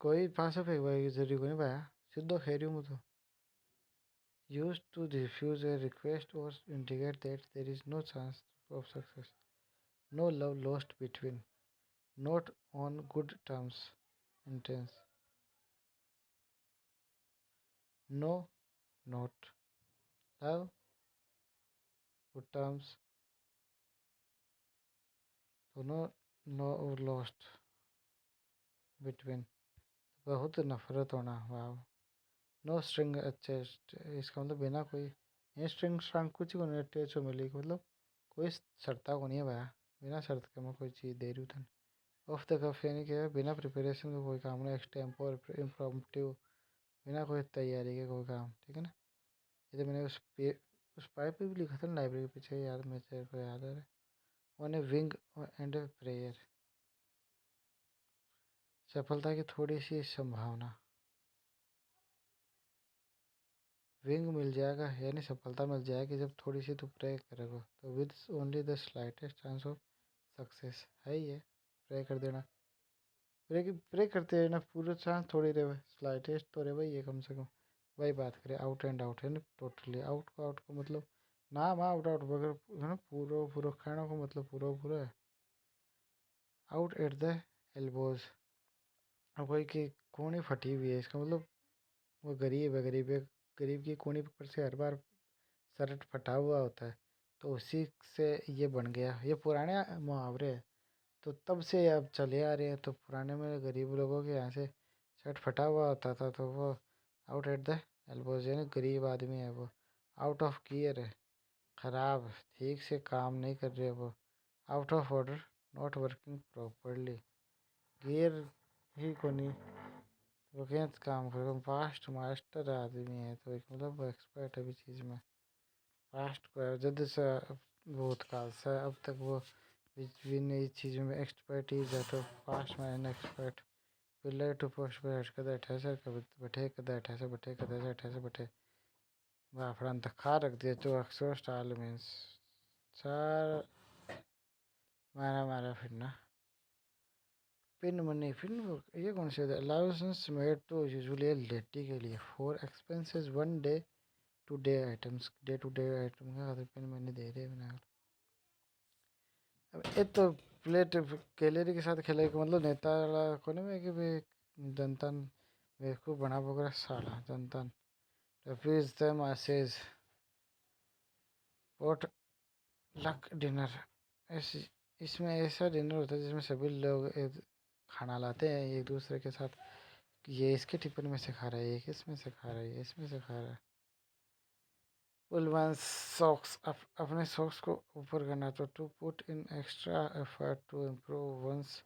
कोई फांसा फेंक भाई जरूरी को नहीं पाया, सीधो खेरी हूँ तो। Used to refuse a request or indicate that there is no chance of success. No love lost between. Not on good terms. Intense. No, not. Love, good terms. तो no lost between. बहुत नफरत होना। वाव। No string attached, इसका मतलब बिना कोई string स्ट्रंग कुछ को नहीं अटैच हो मिली, मतलब कोई शर्ता को नहीं है भाया, बिना शर्त के मैं कोई चीज़ दे रही हूँ। ऑफ द कफ यानी कि बिना प्रिपरेशन का कोई काम, ना एक्सटेम्पो और इम्प्रॉम्प्टिव, बिना कोई तैयारी के कोई काम, ठीक है ना। ये तो मैंने उस पाइप पे भी लिखा था ना, लाइब्रेरी के पीछे, याद मेरे को याद आ रहा है। On A wing and a prayer, सफलता की थोड़ी सी संभावना। विंग मिल जाएगा यानी सफलता मिल जाएगी जब थोड़ी सी तो प्रे करोगे, तो with only the slightest chance of success है ही है। प्रे कर देना, प्रे करते रहना, पूरा चांस थोड़ी रहे, स्लाइटेस्ट तो रहे भाई ये कम से कम। वही बात करें आउट एंड आउट है ना, टोटली आउट को मतलब नाम आउट आउट बगैर है ना, पूरा पूरा खाना को मतलब पूरा पूरा है। आउट एट द एल्बोज, अब कोई की कोनी फटी हुई है, इसका मतलब वो गरीब है, गरीब की कोनी पर से हर बार शर्ट फटा हुआ होता है, तो उसी से ये बन गया। ये पुराने मुहावरे हैं, तो तब से अब चले आ रहे हैं। तो पुराने में गरीब लोगों के यहाँ से शर्ट फटा हुआ होता था, तो वो आउट एट द एल्बोज यानी गरीब आदमी है वो। आउट ऑफ गियर है, ख़राब, ठीक से काम नहीं कर रहे वो। Out of order, not working properly, gear ही को नहीं, वो क्या काम करो, फास्ट मास्टर आदमी है, तो एक मतलब वो एक्सपर्ट है भी चीज़ में। फास्ट को है जल्दी से, भूतकाल से अब तक वो विभिन्न नई चीज़ों में एक्सपर्टीज है, तो fast man expert. Pillar to post पर हट कर अठासे बैठे कद अठासे बैठे कद अठासे बैठे, बाफड़न खा रख दिया तो अक्सर स्टाइल मीन्स चार, मारा मारा फिरना। पिन मनी, पिन ये कौन से अलाउंस मेड टू यूजुअली लेटी के लिए for expenses one day to day items, day to day item का खातिर पिन मनी दे रहे हैं बना। अब ये तो प्लेट कैलेरी के साथ खेले का मतलब नेता वाला को नहीं है कि भाई जनतन बेवकूफ़ बना वगैरह साला जनतन। refuse the masses, what luck dinner, इस इसमें ऐसा डिनर होता है जिसमें सभी लोग खाना लाते हैं एक दूसरे के साथ, ये इसके टिफिन में से खा रहा है, ये इसमें से खा रहा है, ये इसमें से खा रहा है। पुल वन सॉक्स, अपने सॉक्स को ऊपर करना, तो to put in extra effort to improve one's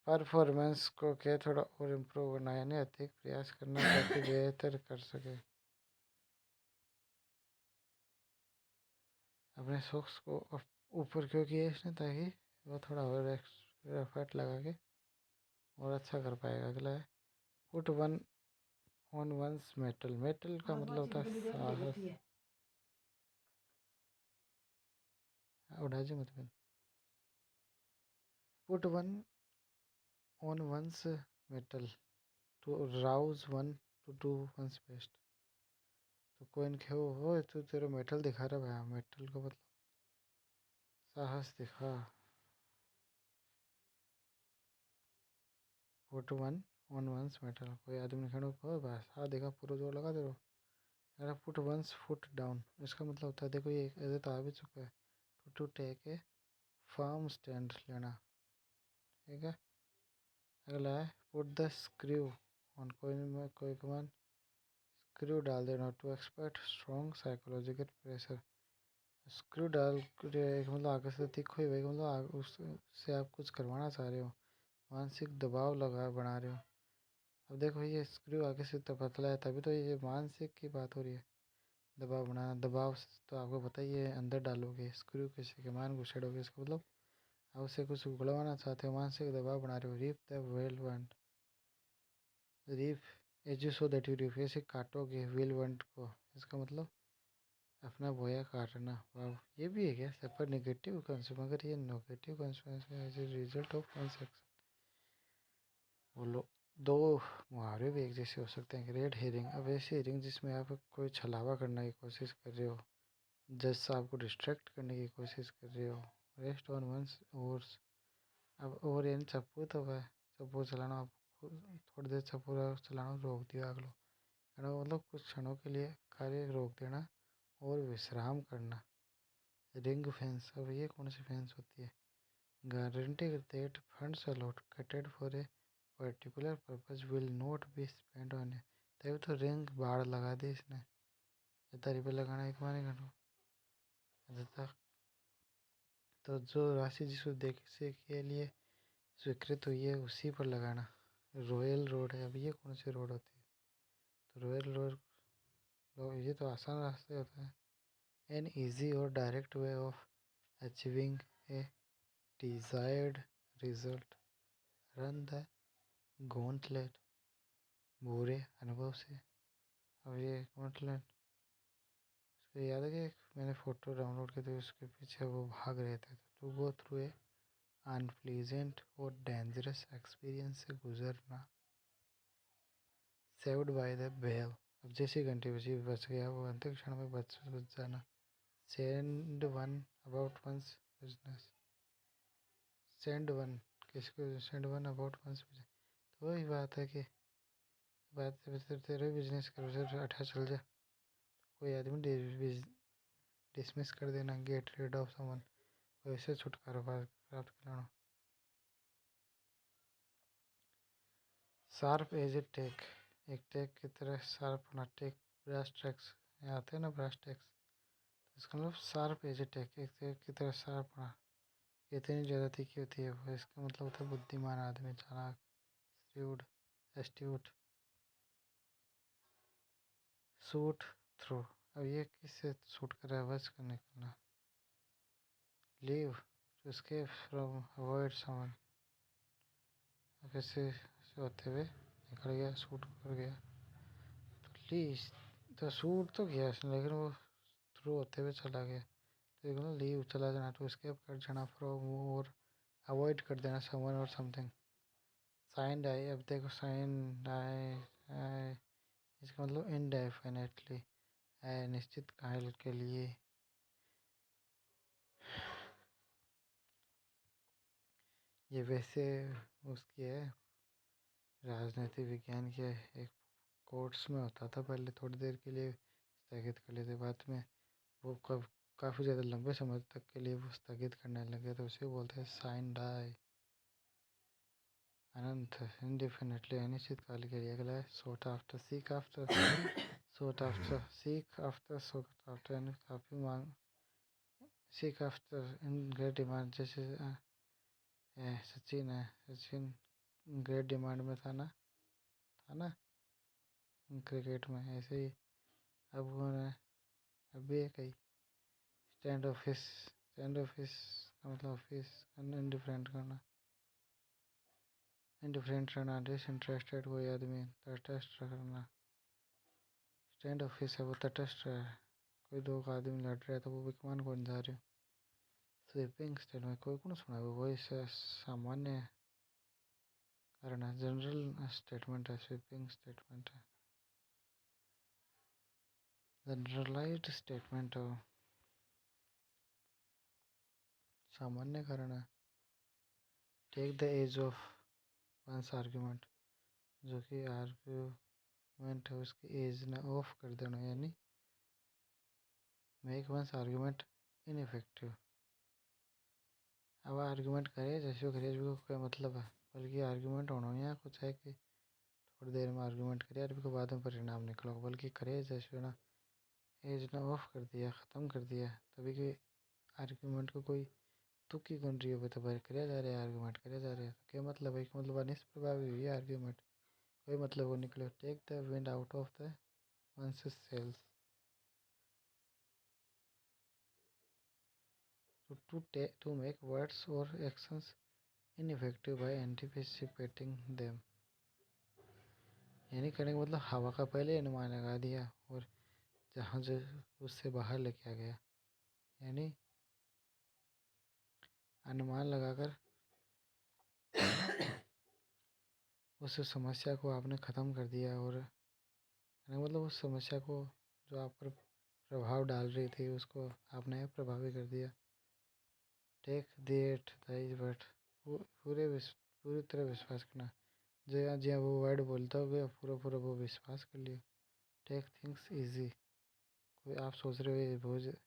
performance को क्या थोड़ा और इम्प्रूव करना, यानी अधिक प्रयास करना ताकि बेहतर कर सके। अपने सॉक्स को ऊपर क्यों किया इसने, ताकि वो थोड़ा और एफर्ट लगा के और अच्छा कर पाएगा। अगला है put one on one's mettle, mettle का मतलब होता है साहस। उड़ाजी मतलब put one on one's mettle to rouse one to do one's best, तो कोई इनके हो तो तेरा मेटल दिखा रहा है भाई, मेटल का मतलब साहस दिखा। Put one on one's mettle. कोई आदमी खड़ो को बस हाँ देखा पूरा जोर लगा दे रहो। अगर पुट वंस फुट डाउन इसका मतलब होता है देखो ये ऐसे तो आ भी चुका है to take a firm stand लेना। ठीक है। अगला है पुट द स्क्रू ऑन। कोई कमान स्क्रू डाल देना to expert strong psychological pressure. Screw डाल के मतलब आगे से तिख हुई भाई मतलब उससे आप कुछ करवाना चाह रहे हो, मानसिक दबाव लगा बना रहे हो। अब देखो ये स्क्रू आगे से तो पतला है तभी तो ये मानसिक की बात हो रही है। दबाव बनाना, दबाव तो आपको पता ही है अंदर डालोगे स्क्रू किसी के मान घुसेड़ोगे इसका मतलब आप उससे कुछ उगलवाना चाहते हो, मानसिक दबाव बना रहे हो। Reap the whirlwind. Reap as you sow that you reap, ऐसे काटोगे विल वंट को, इसका मतलब अपना बोया काटना। वाह ये भी है क्या सब पर नेगेटिव कंसेप्ट, मगर ये negative concept as a result of concept. बोलो दो मुहावरे भी एक जैसे हो सकते हैं। रेड हेरिंग, अब ऐसी हेरिंग जिसमें आप कोई छलावा करने की कोशिश कर रहे हो, जज आपको डिस्ट्रैक्ट करने की कोशिश कर रहे हो। रेस्ट ऑन वंस ओर्स, अब ओवर यानी चप्पू तो है, चप्पू चलाना आप थोड़ी देर चप्पू चलाना रोक दिया अगलो मतलब कुछ क्षणों के लिए कार्य रोक देना और विश्राम करना। रिंग फेंस, अब ये कौन सी फेंस होती है। Guarantee that funds allocated for a particular purpose will not be spend on a, तभी तो रिंग बाड़ लगा दी इसने। जितना रुपये लगाना एक माने घंटों जितना, तो जो राशि जिस उद्देश्य के लिए स्वीकृत हुई है उसी पर लगाना। रॉयल रोड है, अब ये कौन सी रोड होती है। तो रॉयल रोड ये तो आसान रास्ते होते हैं। एन ईजी और direct way of achieving A desired result. Run the gauntlet, बुरे अनुभव से। अब ये गॉन्टलेट उसको याद है कि मैंने फ़ोटो डाउनलोड की थी उसके पीछे वो भाग रहे थे। तो गो थ्रू ए अनप्लीजेंट और डेंजरस एक्सपीरियंस से गुजरना। सेव्ड बाय द बेल, अब जैसी घंटी बची बच गया वो अंतिम क्षण में बच जाना। Send one about one's business. Send one किसको, send one about one's business, तो वही बात है कि बात तेरे बिजनेस करो सिर्फ अच्छा चल जाए। कोई आदमी डिसमिस कर देना, गेट रेड ऑफ समवन, वैसे छुटकारा प्राप्त कराना। शार्प एज ए टेक, एक टेक की तरह शार्प होना। टेक ब्रास ट्रैक्स आते हैं ना, ब्रास टैक्स, तो इसका मतलब शार्प एज ए टेक, एक टेक की तरह शार्प होना। कितनी ज़्यादा तीखी होती है वो, इसका मतलब होता है बुद्धिमान आदमी, चालाक, श्रूड, एस्ट्यूट। शूट थ्रू, अब ये किससे शूट कर रहा है, बच कर निकलना। Leave to escape from avoid someone, अब ऐसे से होते हुए निकल गया, शूट कर गया। तो लीव तो शूट तो किया इसने लेकिन वो थ्रू होते हुए चला गया। तो देखो लीव चला जाना, टू एस्केप कर जाना, फ्रॉम और अवॉइड कर देना समवन और समथिंग। साइन डाई, अब देखो साइन डाई इसका मतलब इनडेफिनेटली, निश्चित काल के लिए। ये वैसे उसकी है राजनीति विज्ञान के एक कोर्स में होता था पहले, थोड़ी देर के लिए स्थगित कर लेते, बाद में वो काफ़ी ज़्यादा लंबे समय तक के लिए वो स्थगित करने लगे, तो उसे बोलते हैं साइन डाई। अनंत इनडेफिनेटली, अनिश्चित काल के लिए। अगला है सोट आफ्टर, सीक आफ्टर, सोट आफ्टर, सीक आफ्टर, सोट आफ्टर यानी काफ़ी मांग, seek after in great demand, जैसे सचिन है, सचिन ग्रेट डिमांड में था ना क्रिकेट में, ऐसे ही अब उन्होंने अभी एक ही स्टैंड ऑफिस का मतलब ऑफिस इंडिफरेंट करना, इंडिफरेंट रहना, डिसइंटरेस्टेड कोई आदमी, तटस्थ करना। स्टैंड ऑफिस है वो तटस्थ है, कोई दो आदमी लड़ रहे हैं तो वो विकमान कौन जा रहे हो। स्वीपिंग स्टेटमेंट, कोई कौन सुना है वही सामान्य कारण है, जनरल स्टेटमेंट है, स्वीपिंग स्टेटमेंट है। जनरलाइज्ड स्टेटमेंट हो, सामान्य कारण है। Take the edge of one's argument, जो कि आर्गूमेंट है उसकी एज ना ऑफ कर देना, यानी मेक वंस आर्गूमेंट इनइफेक्टिव। अब आर्गूमेंट करे जैसे करे भी कोई मतलब है, बल्कि आर्गूमेंट होना यहाँ कुछ है कि थोड़ी देर में आर्गूमेंट करे और भी बाद में परिणाम निकलो, बल्कि करे जैसे ना एज ना ऑफ कर दिया, ख़त्म कर दिया, तभी कि आर्गूमेंट को कोई तुक्की कौन रही हो तो भाई करे जा रहे हैं, आर्गूमेंट करे जा रहे हैं, तो क्या मतलब है, मतलब निष्प्रभावी हुई है आर्गूमेंट, कोई मतलब वो निकले। Take the wind out of the one's sails, to make words or actions ineffective by anticipating them, यानी कहने का मतलब हवा का पहले अनुमान लगा दिया और जहाज उससे बाहर लेके आ गया, यानी अनुमान लगाकर उस समस्या को आपने ख़त्म कर दिया, और कहने का मतलब उस समस्या को जो आप पर प्रभाव डाल रही थी उसको आपने प्रभावी कर दिया। टेक देट दाइज बट, पूरी तरह विश्वास करना, जहाँ जहाँ वो वर्ड बोलता हो पूरा पूरा वो विश्वास कर लिया। टेक थिंग्स इजी, कोई आप सोच रहे हो ये बहुत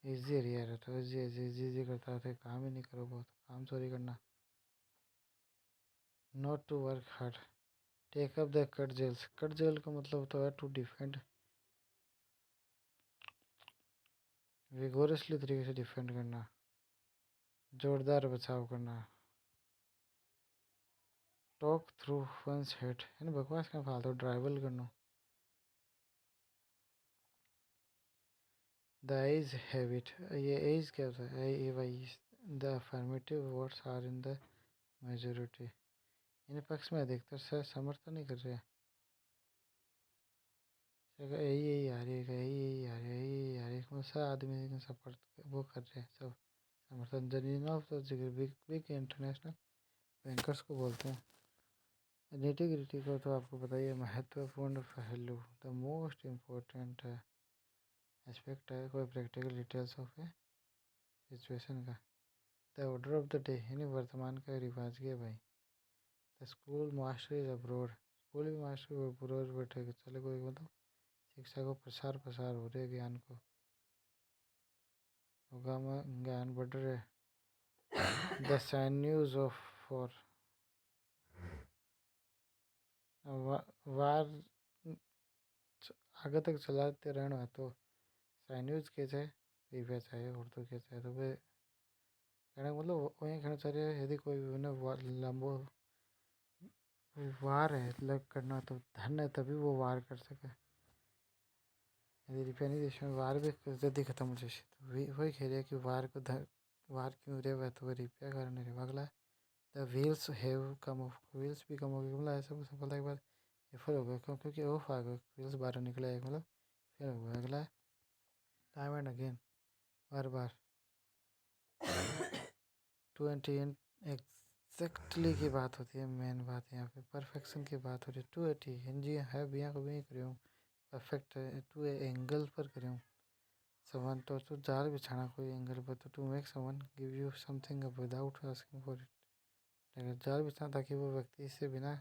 ईजी एरिया रहता है, इजी इजी इजी करता है, काम ही नहीं करो, बहुत काम चोरी करना। Not to work hard, take up the cudgels, cudgel का मतलब होता है टू डिफेंड, विगोरसली तरीके से डिफेंड करना, जोरदार बचाव करना। टॉक थ्रू वंस हेड, यानी बकवास का फालतू ड्राइवल करना। द एज हैबिट, ये एज क्या होता है, A Y, the affirmative words are in the majority, इन पक्ष में अधिकतर से समर्थन नहीं कर रहे हैं, यही यही आ रही है, यही यही आ रही है, यही आ रही है, कौन सा आदमी सपोर्ट वो कर रहे हैं सब समर्थन। जनीन of the big big international bankers को बोलते हैं। निटी ग्रिटी को तो आपको बताइए, महत्वपूर्ण पहलू, द मोस्ट इम्पोर्टेंट एस्पेक्ट है, कोई practical details of a situation का। The order of the day, यानी वर्तमान का रिवाज किया भाई। The school master is abroad, school भी मास्टर अब्रोड बैठे चले, कोई मतलब शिक्षा को प्रसार प्रसार हो रहे, ज्ञान को होगा में ज्ञान बढ़ रहे। द साइन्यूज ऑफ फॉर, वार आगे तक चलाते रहना, तो साइन्यूज के चाहे रिव्या चाहे उर्दू के चाहे, तो वे कहने का मतलब वही कहना चाह रहे हैं, यदि कोई लंबो वार है लग करना तो धन है, तभी वो वार कर सके, यदि रुपया नहीं देश में वार भी जल्दी खत्म हो जाए, तो वही कह रहे हैं कि वार को वार क्यों रे, वह तो वह रुपया करने रे अगला। The wheels have come of, wheels भी कम हो गए, मतलब ऐसा सफलता के बाद ये फिर हो गया, क्योंकि ऑफ आ गए, व्हील्स बाहर निकले, मतलब फिर हो गया। अगला time and again, bar bar. 20 exactly की बात होती है, मेन बात यहाँ पे परफेक्शन की बात हो रही है। 280 जी है भी यहाँ कभी करूँ परफेक्ट है, टू एंगल पर करूँ समन, तो जाल बिछाना कोई एंगल पर, तो to make someone give you something without asking for it, जाल बिछाना ताकि वो व्यक्ति इससे बिना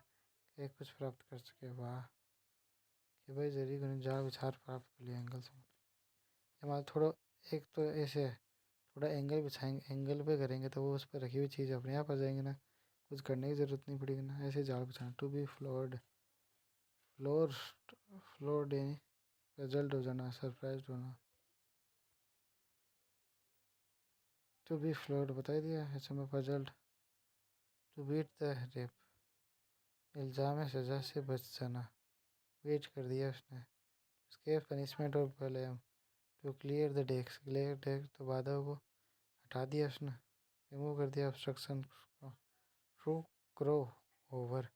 के कुछ प्राप्त कर सके। वाह कि भाई जरिए जाल बिछा प्राप्त कर लिया एंगल से, हमारा थोड़ा एक तो ऐसे है, थोड़ा एंगल बिछाएंगे, एंगल पे करेंगे तो वो उस पर रखी हुई चीज़ अपने आप आ जाएंगे ना, कुछ करने की ज़रूरत नहीं पड़ेगी ना, ऐसे जाल बिछाना। To be floored, floor floored यानी पजल्ड हो जाना, सरप्राइज होना। टू बी फ्लोर्ड बता ही दिया, ऐसे में puzzled. To beat the rap, इल्ज़ाम सज़ा से बच जाना, वेट कर दिया उसने, उसके पनिशमेंट और पहले हम। To clear the desk, clear desk तो बाधा को हटा दिया उसने, रिमूव कर दिया ऑब्स्ट्रक्शन को। To crow over,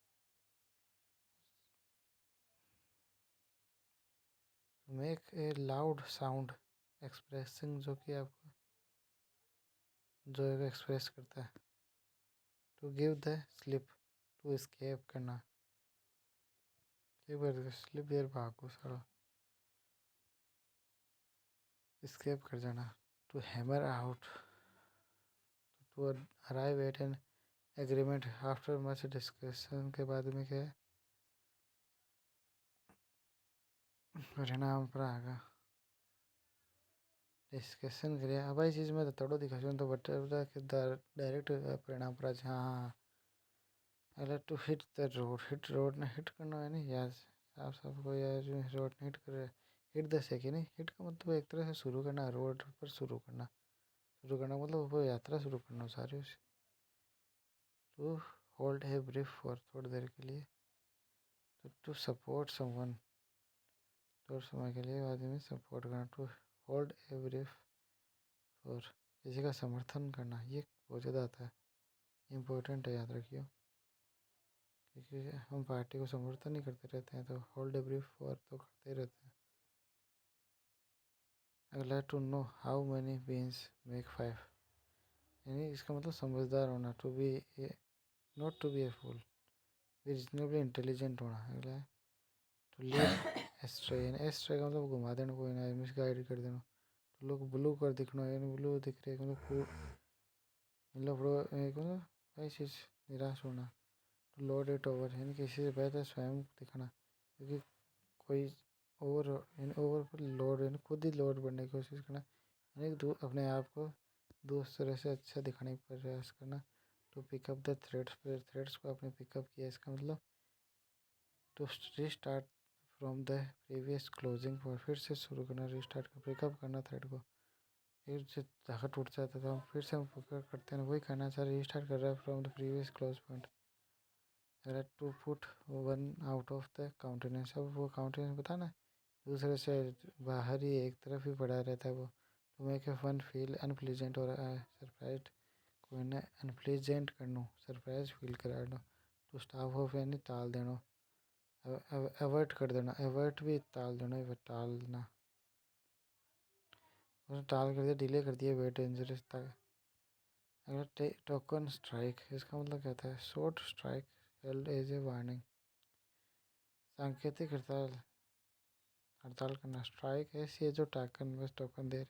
to make a loud sound expressing, जो कि आपको जो एक्सप्रेस करता है। To give the slip, to escape करना, स्लिप देर भागो सारा, स्केप कर जाना। To hammer out, to arrive at an agreement after much discussion के बाद में क्या है, परिणाम पर आएगा डिस्कशन करिए। अब भाई चीज़ में तो तड़ो दिखा तो बटर के डायरेक्ट परिणाम पर आज। हाँ हाँ, अगर to hit the road, hit road ने हिट करना है नहीं यार, साफ साफ को यार रोड ने हिट कर, हिट द सेकेंड नहीं, हिट का मतलब एक तरह से शुरू करना, रोड पर शुरू करना मतलब वो यात्रा शुरू करना सारी उसे। टू होल्ड है ब्रीफ फॉर थोड़ी देर के लिए, तो टू सपोर्ट समवन, थोड़े समय के लिए आदमी सपोर्ट करना। To hold a brief for, किसी का समर्थन करना, ये बहुत ज़्यादा आता है, इम्पोर्टेंट है, याद रखियो, क्योंकि हम पार्टी को समर्थन ही करते रहते हैं, तो होल्ड ए ब्रीफ फॉर तो करते ही रहते हैं। अगला to know how many beans make five, यानी इसका मतलब समझदार होना, to be not to be a fool, reasonably intelligent होना। अगला है टू लीड एस्ट्रे, यानी एस्ट्रे का मतलब घुमा देना, कोई ना मिस गाइड कर देना। तो लोग ब्लू कर दिखना, यानी ब्लू दिख रहे मतलब इन लोग मतलब कई चीज़ निराश होना। टू लोड इट ओवर, यानी किसी से बेहतर स्वयं दिखना, क्योंकि कोई ओवर, यानी ओवर पर लोड, यानी खुद ही लोड बढ़ने की कोशिश करना, यानी अपने आप को दूसरे से अच्छा दिखाने का प्रयास करना। टू पिकअप द थ्रेड्स, फिर थ्रेड्स को आपने पिकअप किया, इसका मतलब to restart from the previous closing point, फिर से शुरू करना, रीस्टार्ट कर पिकअप करना थ्रेड को, फिर से धागा टूट जाता था, फिर से हम पिकअप करते हैं, वही करना चाह रहे, रीस्टार्ट कर रहा है from the previous close point. अगर to put one out of the countenance, अब वो काउंटेनेंस बता ना, दूसरे से बाहर ही एक तरफ ही पड़ा रहता है वो। To make a one feel unpleasant और सरप्राइज, कोई ना अनप्लीजेंट करनो, सरप्राइज फील करा दो। टू स्टॉप ऑफ, यानी टाल देना, अवॉइड कर देना, अवॉइड भी टाल देना, टालना, उसने टाल कर दिया, डिले कर दिया, वेट डेंजरस था। अगर टोकन स्ट्राइक, इसका मतलब क्या था, short strike held as a warning, सांकेतिक हड़ताल, हड़ताल करना। स्ट्राइक ऐसी है जो टोकन बस टोकन दे रही,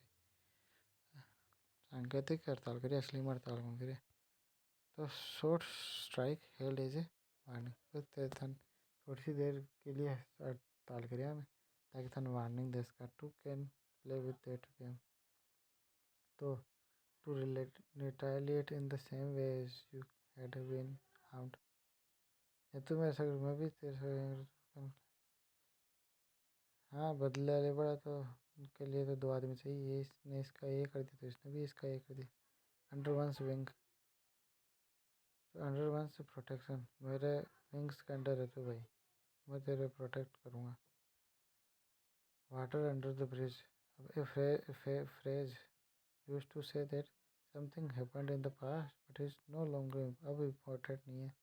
सांकेतिक हड़ताल करिए, असली में हड़ताल कौन करे। तो short strike held as a warning, बस थोड़ी सी देर के लिए हड़ताल करिए हमें, ताकि थन वार्निंग दे सका। Two can play with that game, तो to retaliate in the same way as you had been harmed, या तुम ऐसा मैं भी तेरे, हाँ बदला ले पड़ा, तो उनके लिए तो दो आदमी चाहिए, ये इसने इसका ये कर दिया तो इसने भी इसका ये कर दिया। Under one's wing, under one's protection, मेरे विंग्स के अंडर है तो भाई मैं तेरे प्रोटेक्ट करूँगा। वाटर अंडर द ब्रिज, अब a phrase used to say that something happened in the past but is no longer, अब इम्पोर्टेंट नहीं है,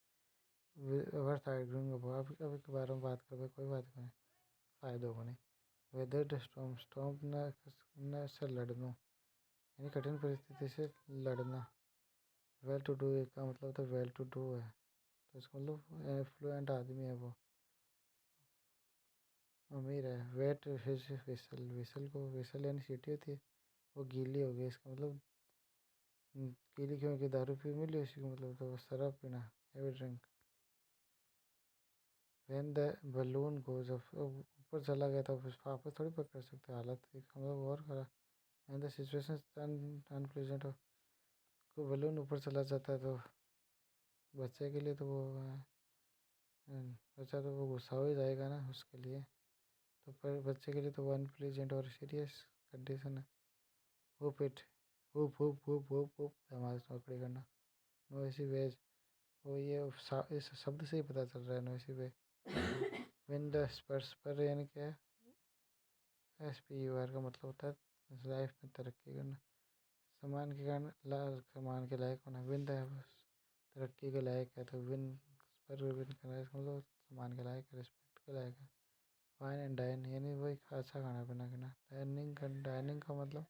वर्थ आर्ग्यूइंग अबाउट, अब के बारे में बात कर कोई बात नहीं, फ़ायदों को नहीं। वेदर द स्टॉर्म, स्टॉर्म न से लड़ना, यानी कठिन परिस्थिति से लड़ना। वेल टू डू का मतलब तो वेल टू डू है, तो इसका मतलब एफ्लुएंट आदमी है वो, अमीर है। वेट हिज विसल, विसल को, विसल यानी सीटी होती है, वो गीली हो गई, इसका मतलब गीली क्योंकि दारू पी मिली उसी को, मतलब तो शराब पीना, heavy drink. When the balloon goes up, ऊपर चला गया था वापस थोड़ी पकड़ सकते, हालत हम लोग और खरा। एंड द सिचुएशन अनप्लेजेंट हो, कोई बलून ऊपर चला जाता है तो बच्चे के लिए तो वो बच्चा तो वो गुस्सा हो ही जाएगा ना उसके लिए, तो पर बच्चे के लिए तो वो अनप्लेजेंट और सीरियस कंडीशन है। Hope it, hope hope hope hope hope हमारे नौकरी करना। नोइसी वेज, वो ये इस शब्द से ही पता चल रहा है, नोइसी वे। विन द स्पर्स पर, यानी क्या है, SPUR का मतलब होता है लाइफ में तरक्की करना, सम्मान के कारण सम्मान के लायक होना। विन द तरक्की के लायक है, तो विन पर विन करना, इसका मतलब सम्मान के लायक है, रिस्पेक्ट के लायक है। वाइन एंड डाइन, यानी वही अच्छा खाना पीना खाना। डाइनिंग का मतलब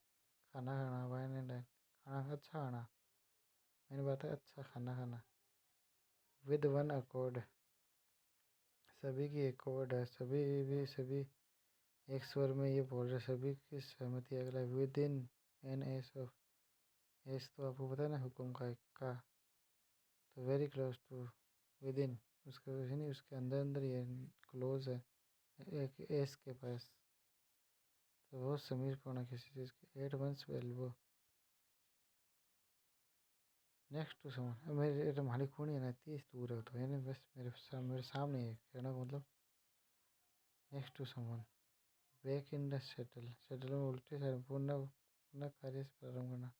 खाना खाना, वाइन एंड डाइन खाना, अच्छा खाना, मैंने बात है अच्छा खाना खाना। विद वन अकॉर्ड, सभी की एक अकॉर्ड है, सभी एक स्वर में ये बोल रहे, सभी की सहमति। अगला with in an S of, S तो आपको पता है ना हुक्म का, एक का, तो very close to, within, उसका कुछ नहीं, उसके अंदर अंदर ही है, क्लोज है, एक एस के पास। तो बहुत समीर पौना किसी चीज़ के, 8 months एल्बो नेक्स्ट टू समन। मेरे हमारी खूनी है ना, 30 दूर है तो है ना, बस मेरे सामने है, कहना का मतलब next to someone. Back in the saddle, saddle में उल्टे साइड पुनः पुनः कार्य से प्रारंभ करना।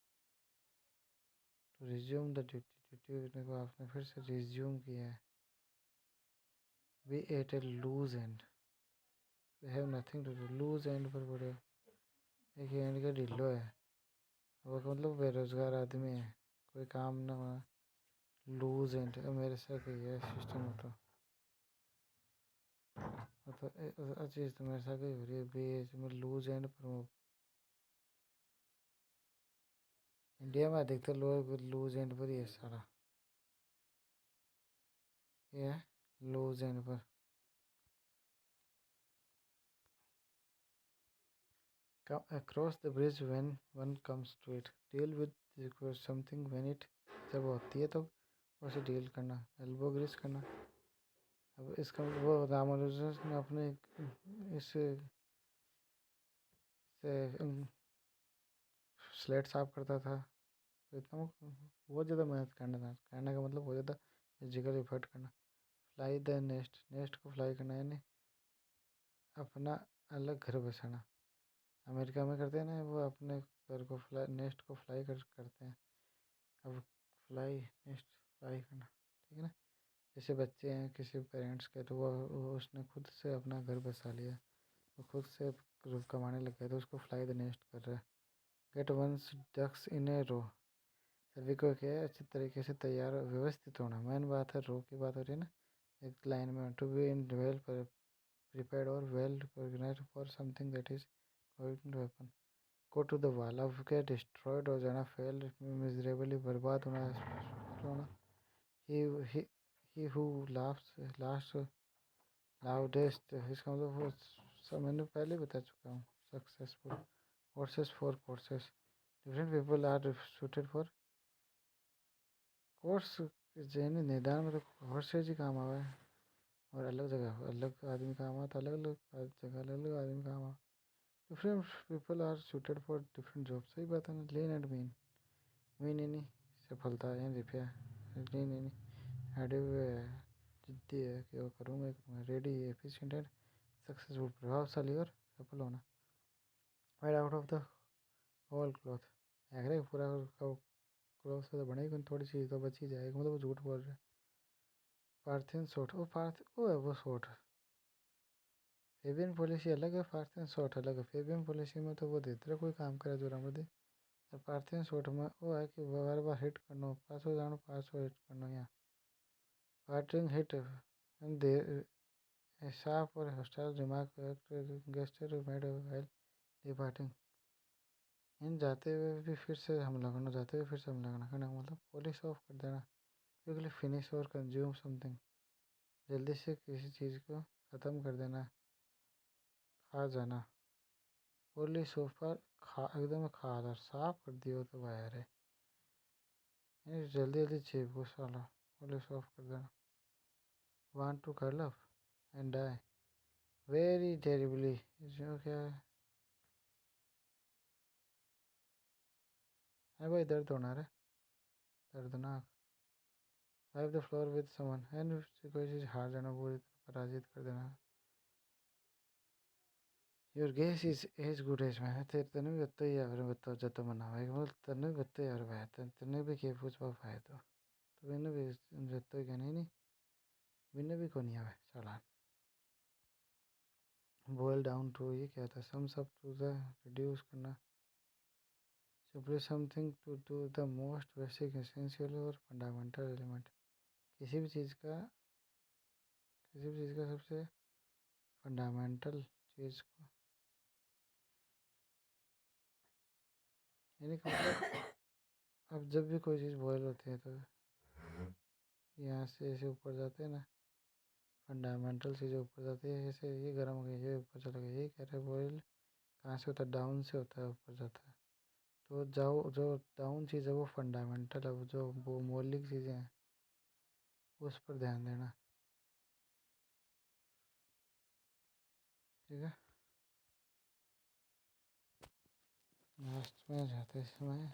To resume the duty, duty करने को आपने फिर से रिज्यूम किया है। Be at a loose end, we have nothing to do, loose end पर पड़े हो, एक एंड का ढिल्लो है, वो का मतलब बेरोजगार आदमी है, कोई काम ना हो, लूज एंड मेरे साथ ही है सिस्टम तो, मतलब चीज़ तो मेरे साथ ही हो रही है, बेच में लूज एंड पर। इंडिया में अधिकतर लोग लूज एंड पर ही है सारा, ये है लूज एंड पर। Come across the bridge when one comes to it, deal with something when it, जब होती है तब उसे डील करना, एल्बो ग्रीस करना। अब इसका वो रामानुजन ने अपने इस से स्लेट साफ करता था, तो इतना बहुत ज़्यादा मेहनत करना था, कहने का मतलब बहुत ज़्यादा फिजिकल एफर्ट करना। फ्लाई द नेस्ट, नेस्ट को फ्लाई करना यानी अपना अलग घर बसाना। अमेरिका में करते हैं ना वो, अपने घर को फ्लाई, नेस्ट को फ्लाई करते हैं। अब फ्लाई, नेस्ट फ्लाई करना, ठीक है ना। जैसे बच्चे हैं किसी पेरेंट्स के, तो वो उसने खुद से अपना घर बसा लिया, वो खुद से कमाने लग गया, तो उसको फ्लाई द नेस्ट कर रहा है। गेट वंस डक्स इन ए रो, सभी को क्या है अच्छी तरीके से तैयार व्यवस्थित होना, मेन बात है, रो की बात हो रही है ना, एक लाइन में। To be in well prepared और well organised for something that is going to happen. Go to the wall, अब क्या डिस्ट्रॉयड हो जाना, फेल मिजरेबली, बर्बाद होना। he he he who laughs last loudest, इसका मतलब वो सब मैंने पहले बता चुका हूँ। Successful courses for courses, different people are suited for course. जैन निदान में तो कोर्सेज ही काम आवा है, और अलग जगह अलग आदमी काम आता, अलग अलग जगह अलग अलग आदमी काम आ। Different people are suited for different job, सही बात है ना। लीन एंड मीन, मीन यानी सफलता या रिपया, लीन यानी एडिव जिद्दी है कि वो करूँगा ही करूँगा, रेडी एफिशिएंट एंड सक्सेसफुल, प्रभावशाली और सफल होना। Made out of the whole cloth, अगर पूरा क्लॉथ से तो बनेगी, थोड़ी सी तो बच ही जाएगी, मतलब वो झूठ बोल रहे हैं। पार्थियन सोट, वो है वो सोट। फेबियन पॉलिसी अलग है, पार्थियन सोट अलग है। फेबियन पॉलिसी में तो वो देते रहे, कोई काम करे जोरा में दे। और पार्थियन सोट में वो है कि बार बार हिट करना, पास हो जाना, पास हो हिट करना। यहाँ पार्टिंग हिट दे, a sharp or hostile remark gesture made while departing, इन जाते हुए भी फिर से हमला करना, जाते हुए फिर से हमला करना, कहने का मतलब पॉलिश ऑफ कर देना, क्विकली फिनिश और कंज्यूम समथिंग, जल्दी से किसी चीज़ को ख़त्म कर देना, खा जाना। पॉलिश ऑफ पर खा, एकदम खा रहा, साफ कर दियो तो बाहर है, जल्दी जल्दी चेप को साला, पॉलिश ऑफ कर देना। Want to curl up and die very terribly, जो क्या है भाई, दर्द होना है, दर्दनाक। Wipe the floor with someone, and कोई चीज़ हार जाना, पूरी तरह पराजित कर देना। Your guess is as good as mine, तेरे तने भी बत्तो ही यार बत्तो जतो मना है, मतलब तने भी बत्तो यार भाई, तने भी के पूछ पाओ भाई, तो मैंने भी जतो ही कहने नहीं, मैंने भी को नहीं आवे साला। बॉयल डाउन टू, ये क्या था, sum sub to the, reduce करना, simply something to do the most basic essential और फंडामेंटल एलिमेंट, किसी भी चीज़ का, किसी भी चीज़ का सबसे फंडामेंटल चीज़ को, यानी कि मतलब अब जब भी कोई चीज़ बॉयल होती है तो यहाँ से ऐसे ऊपर जाते हैं ना, फंडामेंटल चीज़ें ऊपर जाती है, ऐसे ये गर्म हो गई, ये ऊपर चला गया, ये कह रहे हैं बॉयल कहाँ से होता है, डाउन से होता है, ऊपर जाता है। तो जाओ, जो डाउन चीज़ है वो फंडामेंटल है, वो जो वो मौलिक चीज़ें हैं, उस पर ध्यान देना। ठीक है, लास्ट में जाते समय